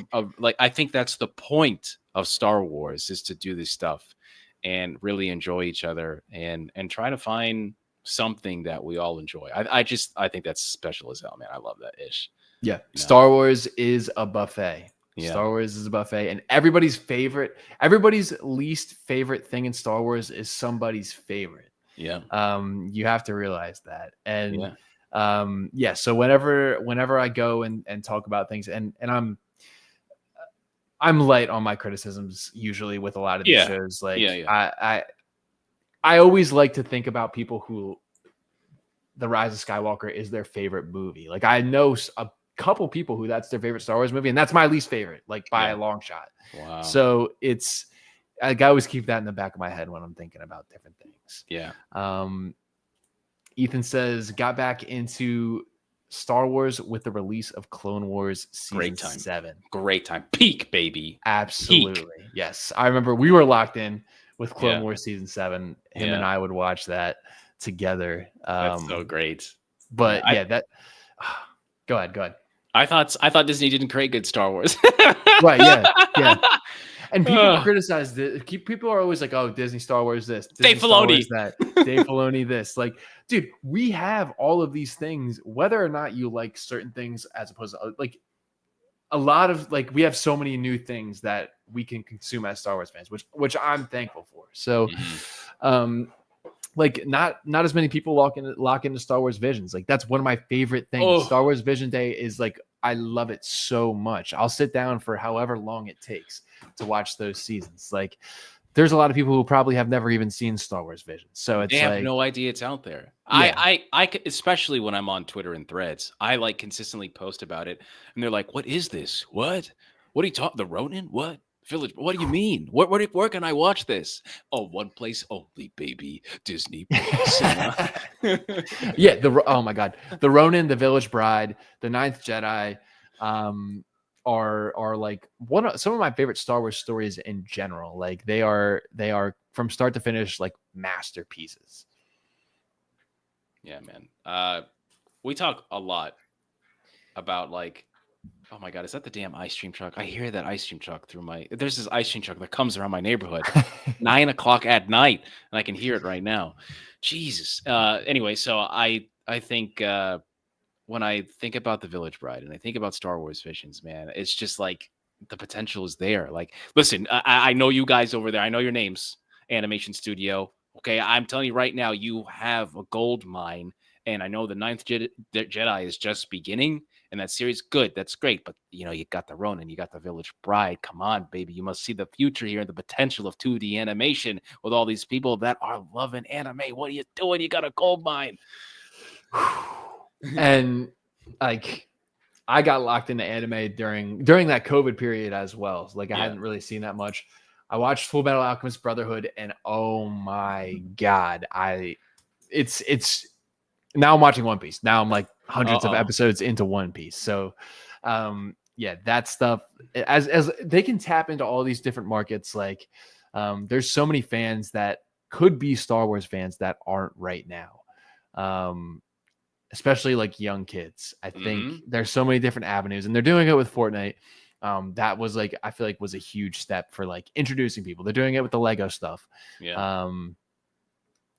I think that's the point of Star Wars is to do this stuff and really enjoy each other and try to find something that we all enjoy. I think that's special as hell, man. I love that ish. Yeah. You know? Star Wars is a buffet. Yeah. Star Wars is a buffet, and everybody's least favorite thing in Star Wars is somebody's favorite. Yeah. You have to realize that. And yeah. So whenever I go and talk about things, and I'm light on my criticisms usually with a lot of these shows. Like I always like to think about people who The Rise of Skywalker is their favorite movie. Like I know a couple people who that's their favorite Star Wars movie, and that's my least favorite, like by a long shot. Wow. So I always keep that in the back of my head when I'm thinking about different things. Yeah. Ethan says, got back into Star Wars with the release of Clone Wars Season 7. Great time. Peak, baby. Absolutely. Peak. Yes. I remember we were locked in with Clone Wars Season 7. Him and I would watch that together. That's so great. But go ahead. I thought Disney didn't create good Star Wars. Right, yeah. And people criticize this. People are always like, "Oh, Disney Star Wars this, Disney Dave Filoni that, Dave Filoni this." Like, dude, we have all of these things. Whether or not you like certain things, as opposed to like a lot of like, we have so many new things that we can consume as Star Wars fans, which I'm thankful for. So, like not as many people lock into Star Wars Visions. Like that's one of my favorite things. Star Wars Vision Day is like, I love it so much. I'll sit down for however long it takes to watch those seasons. Like there's a lot of people who probably have never even seen Star Wars Vision. So they have no idea it's out there. Yeah. I especially when I'm on Twitter and Threads, I like consistently post about it and they're like, what is this? What are you talking? The Ronin? What? Village? What do you mean? Where can I watch this? Oh, one place only, baby. Disney. Yeah. Oh my God. The Ronin, the Village Bride, the Ninth Jedi, are like some of my favorite Star Wars stories in general. Like they are from start to finish like masterpieces. Yeah, man. We talk a lot about like, oh my God, is that the damn ice cream truck? I hear that ice cream truck there's this ice cream truck that comes around my neighborhood 9:00 at night, and I can hear it right now. Jesus. Anyway, so I think when I think about The Village Bride and I think about Star Wars Visions, man, it's just like the potential is there. Like, listen, I know you guys over there. I know your names, Animation Studio. Okay, I'm telling you right now, you have a gold mine, and I know the Ninth Jedi is just beginning. And that series, good, that's great. But, you know, you got the Ronin, you got the Village Bride. Come on, baby. You must see the future here and the potential of 2D animation with all these people that are loving anime. What are you doing? You got a gold mine. And, like, I got locked into anime during that COVID period as well. Like, I hadn't really seen that much. I watched Full Metal Alchemist Brotherhood, and oh, my God. It's now I'm watching One Piece. Now I'm like hundreds of episodes into One Piece. So, that stuff as they can tap into all these different markets. Like, there's so many fans that could be Star Wars fans that aren't right now. Especially like young kids. I think there's so many different avenues, and they're doing it with Fortnite. That was like, I feel like was a huge step for like introducing people. They're doing it with the Lego stuff. Yeah.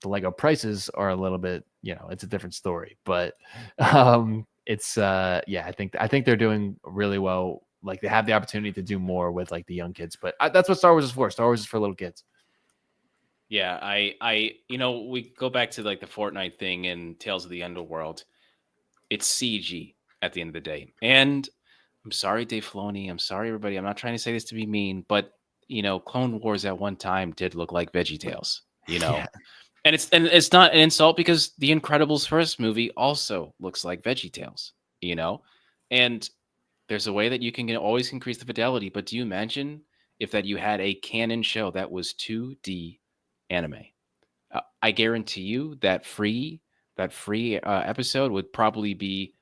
The Lego prices are a little bit, it's a different story, but it's I think they're doing really well. Like they have the opportunity to do more with like the young kids, but that's what Star Wars is for. Star Wars is for little kids. Yeah, we go back to like the Fortnite thing and Tales of the Underworld. It's CG at the end of the day. And I'm sorry, Dave Filoni. I'm sorry, everybody. I'm not trying to say this to be mean, but Clone Wars at one time did look like VeggieTales, Yeah. And it's not an insult because The Incredibles first movie also looks like VeggieTales, and there's a way that you can always increase the fidelity. But do you imagine if that you had a canon show that was 2D anime. I guarantee you that free episode would probably be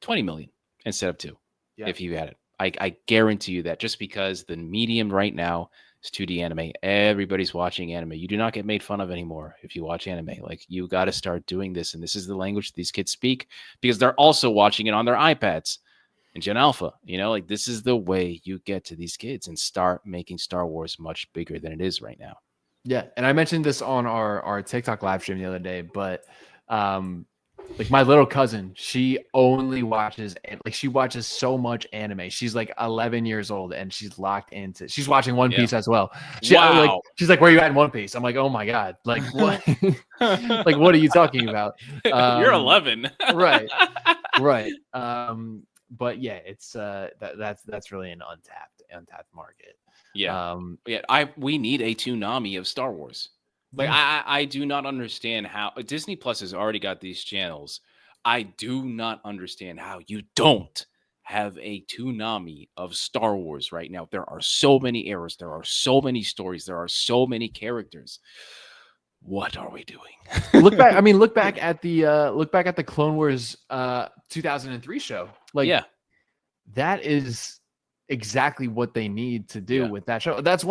20 million instead of 2 if you had it. I guarantee you that, just because the medium right now is 2D anime. Everybody's watching anime. You do not get made fun of anymore if you watch anime. Like, you got to start doing this. And this is the language these kids speak, because they're also watching it on their iPads in Gen Alpha. Like, this is the way you get to these kids and start making Star Wars much bigger than it is right now. Yeah. And I mentioned this on our TikTok live stream the other day, but like, my little cousin, she only watches, like, she watches so much anime. She's like 11 years old and she's locked into, she's watching One Piece as well. Wow. She's like, where are you at in One Piece? I'm like, oh my God. Like, what? Like, what are you talking about? You're 11. Right. But yeah, it's that's really an untapped market. Yeah. We need a tsunami of Star Wars. Like, I do not understand how Disney Plus has already got these channels. I do not understand how you don't have a tsunami of Star Wars right now. There are so many eras. There are so many stories. There are so many characters. What are we doing? Look back at the Clone Wars 2003 show. Like, that is exactly what they need to do with that show. That's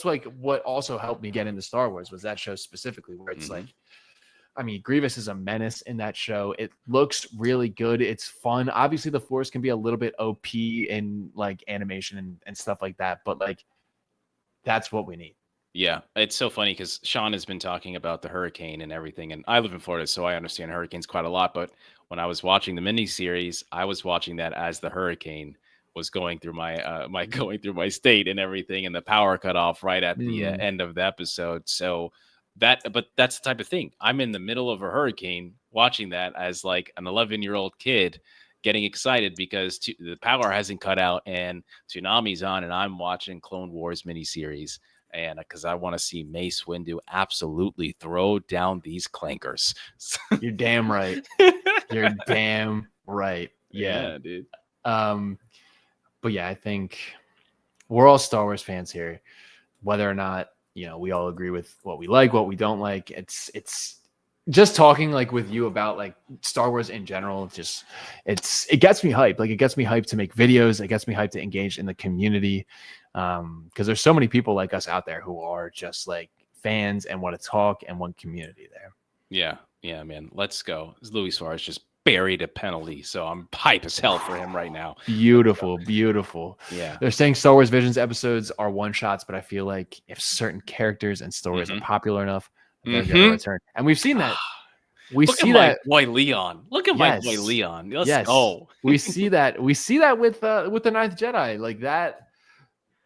like what also helped me get into Star Wars, was that show specifically, where it's like, I mean, Grievous is a menace in that show. It looks really good. It's fun. Obviously, the Force can be a little bit OP in like animation and stuff like that, but like, that's what we need. Yeah, it's so funny because Sean has been talking about the hurricane and everything, and I live in Florida, so I understand hurricanes quite a lot. But when I was watching the miniseries, I was watching that as the hurricane was going through my state and everything, and the power cut off right at the end of the episode. So that's the type of thing. I'm in the middle of a hurricane watching that as like an 11-year-old kid, getting excited because the power hasn't cut out and tsunami's on, and I'm watching Clone Wars miniseries. And because I want to see Mace Windu absolutely throw down these clankers. You're damn right. You're damn right. Yeah, dude. But yeah, I think we're all Star Wars fans here. Whether or not, we all agree with what we like, what we don't like. It's just talking like with you about like Star Wars in general. It gets me hyped. Like, it gets me hyped to make videos. It gets me hyped to engage in the community. Because there's so many people like us out there who are just like fans and want to talk and want community there. Yeah, man. Let's go. Luis Suarez just buried a penalty, so I'm hype as hell for him right now. Beautiful. Yeah. They're saying Star Wars Visions episodes are one shots, but I feel like if certain characters and stories are popular enough, they're going to return. And we've seen that. Look at my boy Leon. Look at my boy Leon. Let's go. We see that with the Ninth Jedi. Like, that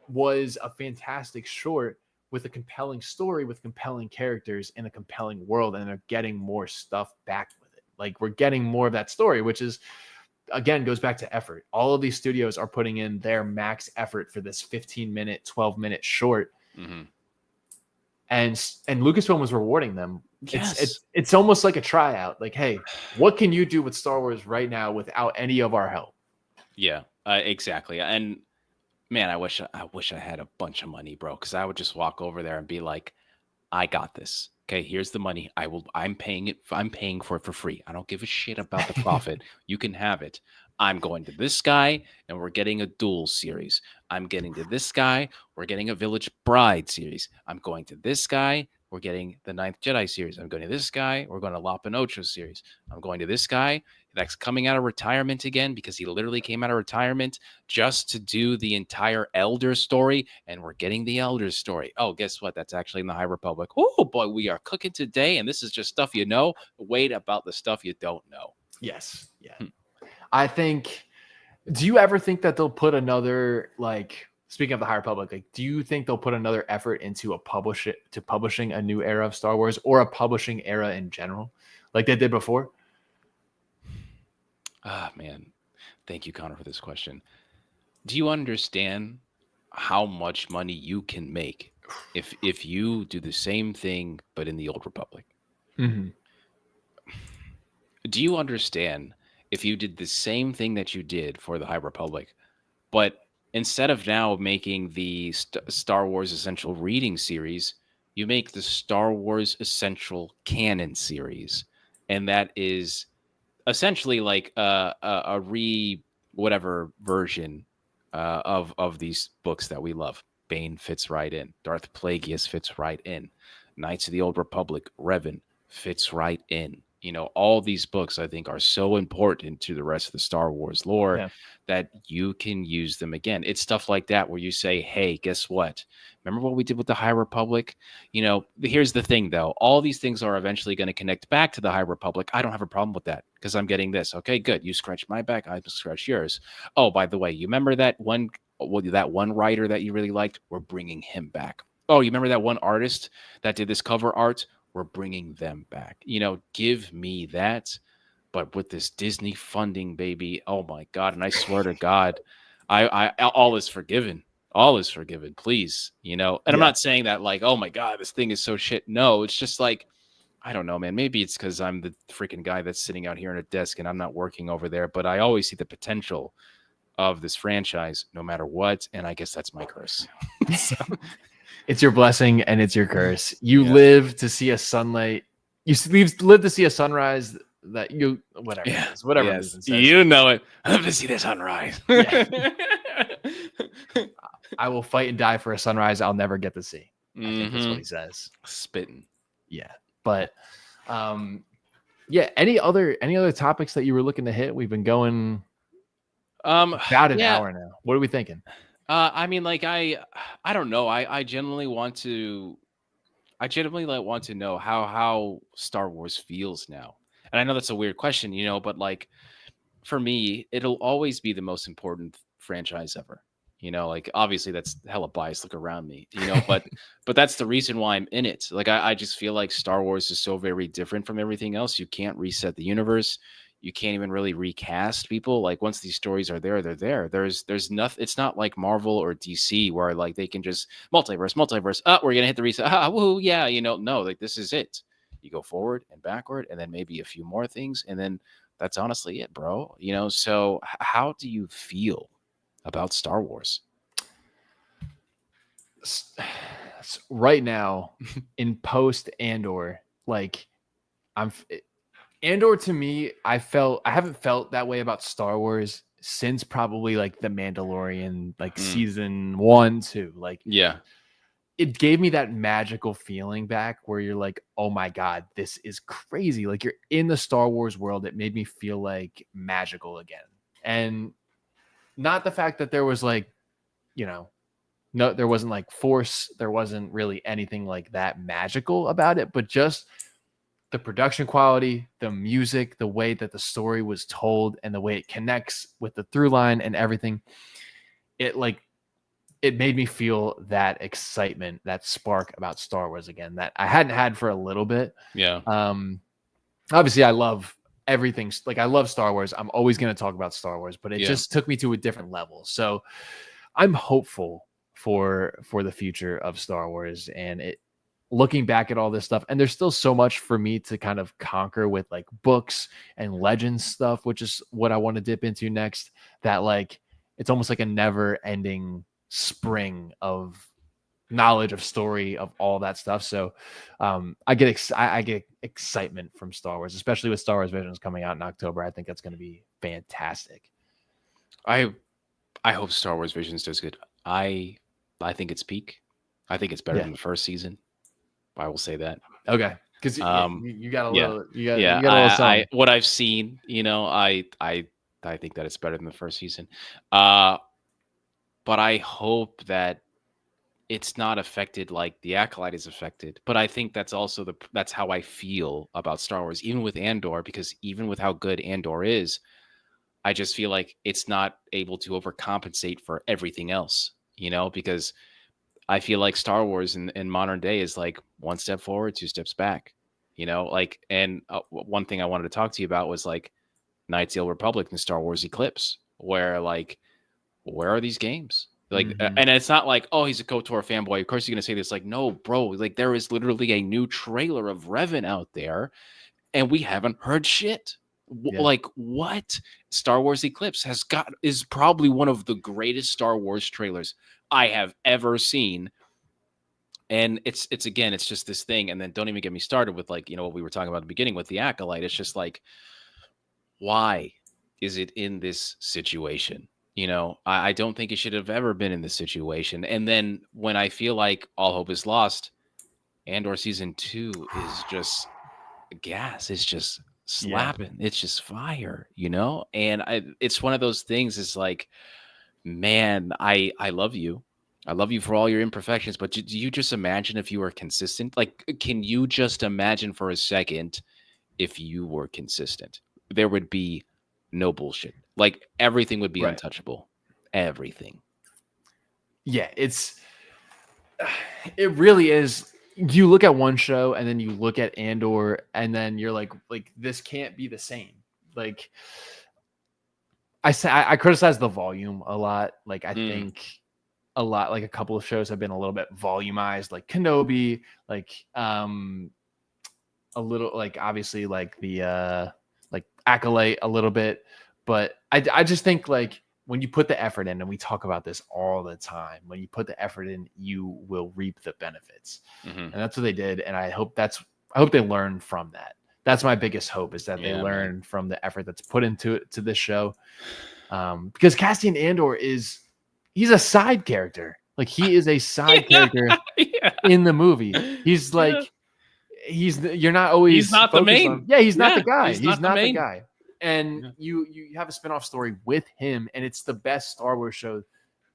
was a fantastic short with a compelling story, with compelling characters in a compelling world, and they're getting more stuff back with it. Like, we're getting more of that story, which is, again, goes back to effort. All of these studios are putting in their max effort for this 15-minute, 12-minute short. And Lucasfilm was rewarding them. Yes. It's almost like a tryout. Like, hey, what can you do with Star Wars right now without any of our help? Yeah, exactly. And man, I wish I had a bunch of money, bro, because I would just walk over there and be like, I got this. Okay, here's the money. I'm paying for it for free. I don't give a shit about the profit. You can have it. I'm going to this guy and we're getting a duel series. I'm getting to this guy, we're getting a Village Bride series. I'm going to this guy, we're getting the Ninth Jedi series. I'm going to this guy, we're going to La Pinocho series. I'm going to this guy that's coming out of retirement again, because he literally came out of retirement just to do the entire Elder story, and we're getting the Elder story. Oh, guess what? That's actually in the High Republic. Oh boy, we are cooking today, and this is just stuff you know. Wait about the stuff you don't know. Yes. Yeah. I think, do you ever think that they'll put another, like, speaking of the High Republic, like, do you think they'll put another effort into publishing a new era of Star Wars, or a publishing era in general, like they did before? Ah, man. Thank you, Connor, for this question. Do you understand how much money you can make if you do the same thing but in the Old Republic? Mm-hmm. Do you understand if you did the same thing that you did for the High Republic, but instead of now making the Star Wars Essential Reading series, you make the Star Wars Essential Canon series, and that is essentially like a whatever version of these books that we love. Bane fits right in. Darth Plagueis fits right in. Knights of the Old Republic, Revan fits right in. All these books I think are so important to the rest of the Star Wars lore that you can use them again. It's stuff like that where you say, hey, guess what? Remember what we did with the High Republic? Here's the thing, though. All these things are eventually going to connect back to the High Republic. I don't have a problem with that because I'm getting this. Okay, good. You scratch my back, I scratch yours. Oh, by the way, you remember that one writer that you really liked? We're bringing him back. Oh, you remember that one artist that did this cover art? We're bringing them back. Give me that. But with this Disney funding, baby, oh my God. And I swear to God, I all is forgiven. All is forgiven, please. And I'm not saying that like, oh my God, this thing is so shit. No, it's just like, I don't know, man. Maybe it's because I'm the freaking guy that's sitting out here at a desk and I'm not working over there. But I always see the potential of this franchise no matter what. And I guess that's my curse. So. It's your blessing and it's your curse. You live to see a sunlight. You live to see a sunrise that you, whatever it is, whatever it says. You know it. I live to see the sunrise. I will fight and die for a sunrise I'll never get to see. I think that's what he says. Spitting. Yeah. But any other topics that you were looking to hit? We've been going about an hour now. What are we thinking? I mean, like I don't know. I genuinely want to know how Star Wars feels now. And I know that's a weird question, but like for me, it'll always be the most important franchise ever. Like obviously that's hella biased. Look around me, but that's the reason why I'm in it. Like I just feel like Star Wars is so very different from everything else. You can't reset the universe. You can't even really recast people. Like once these stories are there, they're there. There's nothing. It's not like Marvel or DC where like they can just multiverse. Oh, we're gonna hit the reset. Woo, yeah. No, like this is it. You go forward and backward, and then maybe a few more things, and then that's honestly it, bro. So how do you feel about Star Wars? Right now, in post Andor, like Andor to me, I haven't felt that way about Star Wars since probably like The Mandalorian, like season 1, 2. Like, it gave me that magical feeling back where you're like, oh my God, this is crazy. Like you're in the Star Wars world. It made me feel like magical again. And not the fact that there was like, no, there wasn't like force. There wasn't really anything like that magical about it, but just the production quality, the music, the way that the story was told, and the way it connects with the through line and everything. It made me feel that excitement, that spark about Star Wars again that I hadn't had for a little bit. Yeah. Obviously I love everything. Like I love Star Wars. I'm always going to talk about Star Wars, but it just took me to a different level. So I'm hopeful for the future of Star Wars and looking back at all this stuff. And there's still so much for me to kind of conquer with like books and legends stuff, which is what I want to dip into next. That like, it's almost like a never ending spring of knowledge, of story, of all that stuff. So I get excitement from Star Wars, especially with Star Wars Visions coming out in October. I think that's going to be fantastic. I hope Star Wars Visions does good. I think it's peak. I think it's better than the first season. I will say that. Okay, because you got a little, you got a little something. What I've seen, I think that it's better than the first season. But I hope that it's not affected like the Acolyte is affected. But I think that's also that's how I feel about Star Wars, even with Andor, because even with how good Andor is, I just feel like it's not able to overcompensate for everything else, because I feel like Star Wars in modern day is like one step forward, two steps back, and one thing I wanted to talk to you about was like Knights of the Old Republic and Star Wars Eclipse, where like, where are these games? Like, and it's not like, oh, he's a KOTOR fanboy. Of course, you're going to say this. Like, no, bro, like there is literally a new trailer of Revan out there and we haven't heard shit. Like what? Star Wars Eclipse is probably one of the greatest Star Wars trailers I have ever seen. And it's again, it's just this thing. And then don't even get me started with like, what we were talking about at the beginning with the Acolyte. It's just like, why is it in this situation? I don't think it should have ever been in this situation. And then when I feel like all hope is lost, Andor season 2 is just gas. It's just slapping. It's just fire, And it's one of those things. Is like, man, I love you. I love you for all your imperfections, but do you just imagine if you were consistent? Like, can you just imagine for a second if you were consistent? There would be no bullshit. Like, everything would be untouchable. Everything. Yeah, it really is. You look at one show and then you look at Andor and then you're like this can't be the same. Like, I criticize the volume a lot. Like, I think a lot, like a couple of shows have been a little bit volumized, like Kenobi, like a little, like obviously like the like Acolyte a little bit, but I just think like when you put the effort in, and we talk about this all the time, when you put the effort in, you will reap the benefits, and that's what they did. And I hope they learn from that. That's my biggest hope, is that they learn from the effort that's put into this show. Because Cassian Andor he's a side character. Like, he is a side character in the movie. He's like, you're not always, he's not the main. He's not the guy. He's not the guy. And you have a spinoff story with him, and it's the best Star Wars show.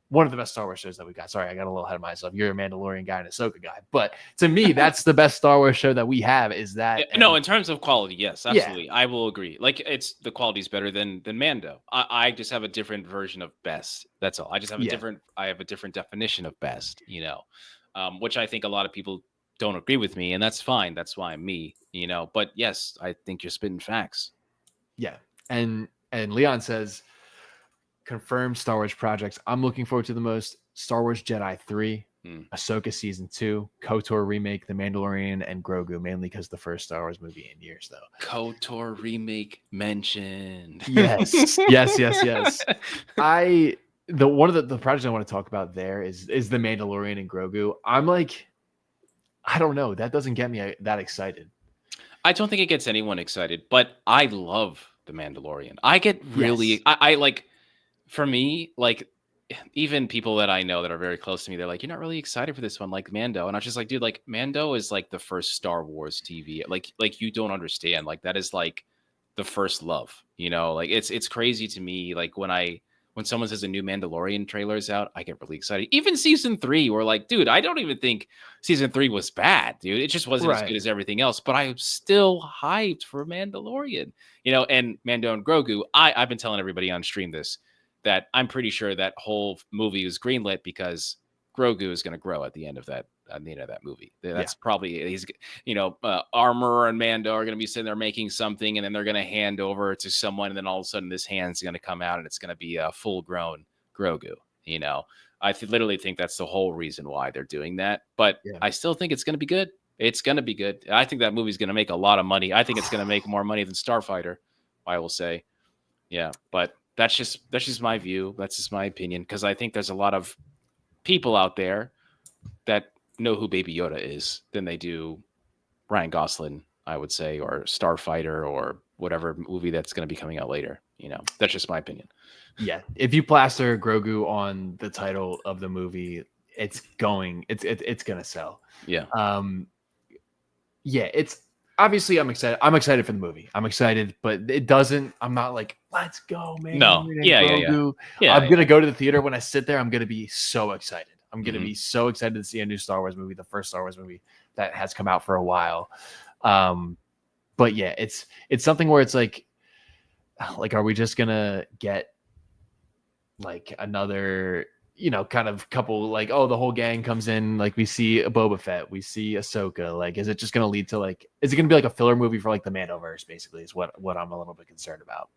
One of the best Star Wars shows that we got. Sorry, I got a little ahead of myself. You're a Mandalorian guy and Ahsoka guy. But to me, that's the best Star Wars show that we have, is that. No, in terms of quality, yes, absolutely. Yeah. I will agree. Like, the quality's better than Mando. I just have a different version of best. That's all. I just have a different definition of best, which I think a lot of people don't agree with me, and that's fine. That's why I'm me, But yes, I think you're spitting facts. Yeah. And Leon says, confirmed Star Wars projects I'm looking forward to the most: Star Wars Jedi 3, Ahsoka Season 2, KOTOR remake, The Mandalorian, and Grogu, mainly because the first Star Wars movie in years, though. KOTOR remake mentioned. Yes. Yes. One of the projects I want to talk about there is The Mandalorian and Grogu. I'm like, I don't know. That doesn't get me that excited. I don't think it gets anyone excited, but I love The Mandalorian. I get really, I like, for me, like, even people that I know that are very close to me, they're like, you're not really excited for this one, like Mando. And I was just like, dude, like, Mando is like the first Star Wars TV. Like you don't understand. Like, that is like the first love, like it's crazy to me. Like, when someone says a new Mandalorian trailer is out, I get really excited. Even season 3, we're like, dude, I don't even think season 3 was bad, dude. It just wasn't as good as everything else. But I'm still hyped for Mandalorian, and Mando and Grogu. I've been telling everybody on stream that I'm pretty sure that whole movie was greenlit because Grogu is going to grow at the end of that movie. That's probably, he's, Armor and Mando are going to be sitting there making something, and then they're going to hand over to someone, and then all of a sudden this hand's going to come out and it's going to be a full grown Grogu. I literally think that's the whole reason why they're doing that, but I still think it's going to be good. It's going to be good. I think that movie's going to make a lot of money. I think it's going to make more money than Starfighter, I will say. Yeah, but that's just my view. That's just my opinion, because I think there's a lot of people out there that know who Baby Yoda is than they do Ryan Gosling, I would say, or Starfighter, or whatever movie that's going to be coming out later. That's just my opinion. Yeah, if you plaster Grogu on the title of the movie, it's gonna sell. Yeah. It's obviously, I'm excited. I'm excited for the movie. I'm excited, but I'm not like, let's go, man. No. Yeah. I'm going to go to the theater. When I sit there, I'm going to be so excited. I'm going to be so excited to see a new Star Wars movie, the first Star Wars movie that has come out for a while. But yeah, it's something where it's like, are we just going to get like another, kind of couple, like, oh, the whole gang comes in, like we see a Boba Fett, we see Ahsoka, like, is it just going to lead to like, is it going to be like a filler movie for like the Mandoverse, basically, is what I'm a little bit concerned about.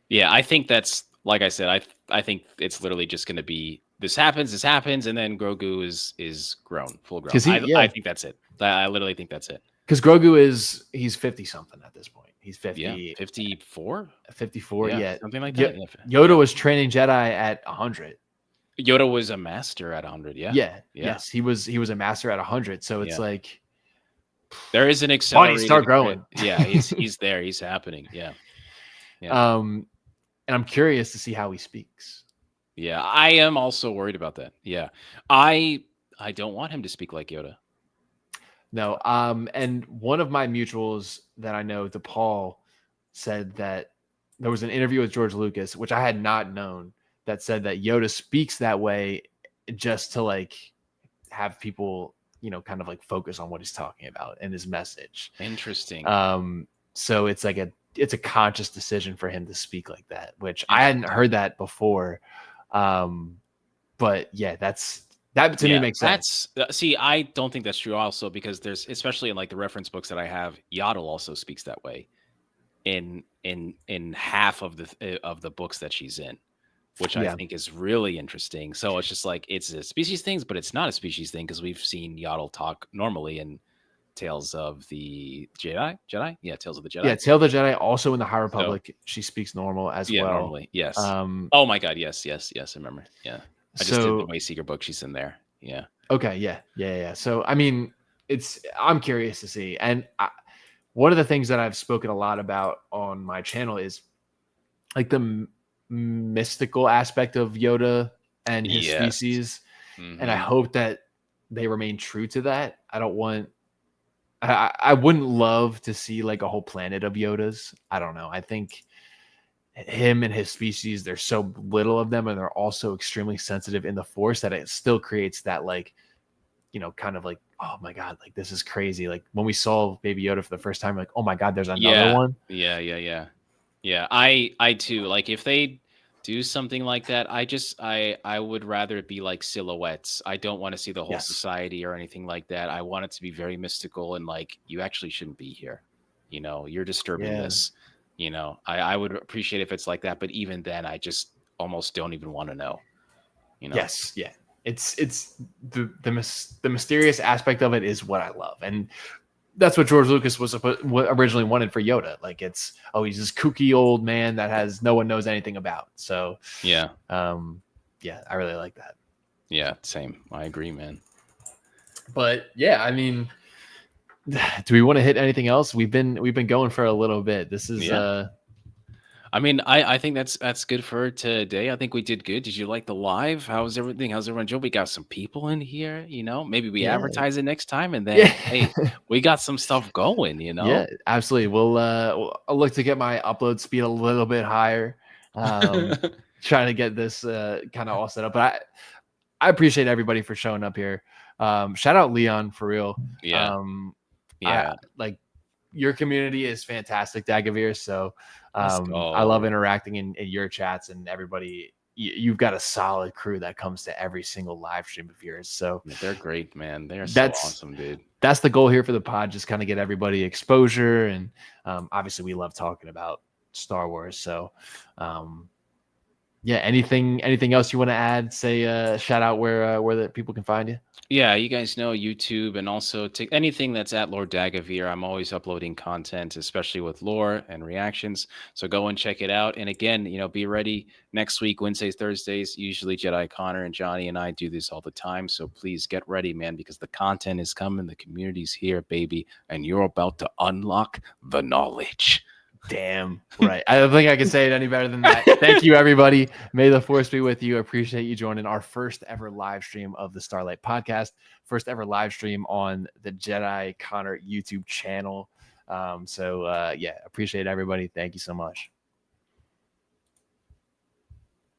Yeah, I think that's, like I said, I think it's literally just going to be, this happens, and then Grogu is grown, full grown. I think that's it. I literally think that's it. Because Grogu he's 50 something at this point. He's 50. Yeah, 54? 54, yeah. Something like that. Yoda was training Jedi at 100. Yoda was a master at 100. Yeah. Yeah. Yeah. Yes, he was a master at 100. So it's Yeah. like, There is an buddy, accelerated start growing. yeah, he's there. He's happening. Yeah. Yeah. And I'm curious to see how he speaks. Yeah. I am also worried about that. Yeah. I don't want him to speak like Yoda. No. And one of my mutuals that I know, DePaul, said that there was an interview with George Lucas, which I had not known, that said that Yoda speaks that way just to like have people, kind of like focus on what he's talking about and his message. Interesting. So it's like it's a conscious decision for him to speak like that, which I hadn't heard that before. But yeah, that to me makes sense. See, I don't think that's true also, because there's, especially in like the reference books that I have, Yaddle also speaks that way in half of the books that she's in, which I think is really interesting. So it's just like, it's a species thing, but it's not a species thing, because we've seen Yaddle talk normally in Tales of the Jedi. Yeah, Tales of the Jedi. Yeah, Tales of the Jedi. Also in the High Republic, she speaks normal as well. Normally, yes. Oh my god, yes. I remember. Yeah, I just did the Wayseeker book. She's in there. Yeah. Okay. Yeah. So I mean, I'm curious to see, and one of the things that I've spoken a lot about on my channel is like the mystical aspect of Yoda and his species, and I hope that they remain true to that. I wouldn't love to see like a whole planet of Yodas. I don't know. I think him and his species, there's so little of them, and they're also extremely sensitive in the Force, that it still creates that like, kind of like, oh my god, like this is crazy. Like when we saw Baby Yoda for the first time, like, oh my god, there's another one. Yeah. I too, like, if they do something like that, I would rather it be like silhouettes. I don't want to see the whole society or anything like that. I want it to be very mystical, and like, you actually shouldn't be here. You're disturbing this. I would appreciate if it's like that, but even then, I just almost don't even want to know. Yes, yeah. It's the mysterious aspect of it is what I love, and that's what George Lucas was originally wanted for Yoda. Like, he's this kooky old man that no one knows anything about. So yeah, I really like that. Yeah, same. I agree, man. But yeah, I mean, do we want to hit anything else? We've been going for a little bit. This is I mean, I think that's good for today. I think we did good. Did you like the live? How's everything? How's everyone doing? We got some people in here, maybe we advertise it next time, and then hey, we got some stuff going, Yeah, absolutely. I'll look to get my upload speed a little bit higher. Trying to get this kind of all set up. But I appreciate everybody for showing up here. Shout out Leon, for real. Yeah. Like, your community is fantastic, Dagovere. So I love interacting in your chats, and everybody. You've got a solid crew that comes to every single live stream of yours. So they're great, man. They're so awesome, dude. That's the goal here for the pod, just kind of get everybody exposure. And obviously we love talking about Star Wars. So anything else you want to add? Say shout out where the people can find you. Yeah, you guys know YouTube, and also anything that's at Lord Dagovere. I'm always uploading content, especially with lore and reactions. So go and check it out. And again, be ready next week, Wednesdays, Thursdays. Usually Jedi.Connor and Jonny and I do this all the time. So please get ready, man, because the content is coming. The community's here, baby, and you're about to unlock the knowledge. Damn right. I don't think I can say it any better than that. Thank you, everybody. May the Force be with you. Appreciate you joining our first ever live stream of the Starlight podcast. First ever live stream on the Jedi.Connor YouTube channel. Appreciate everybody. Thank you so much.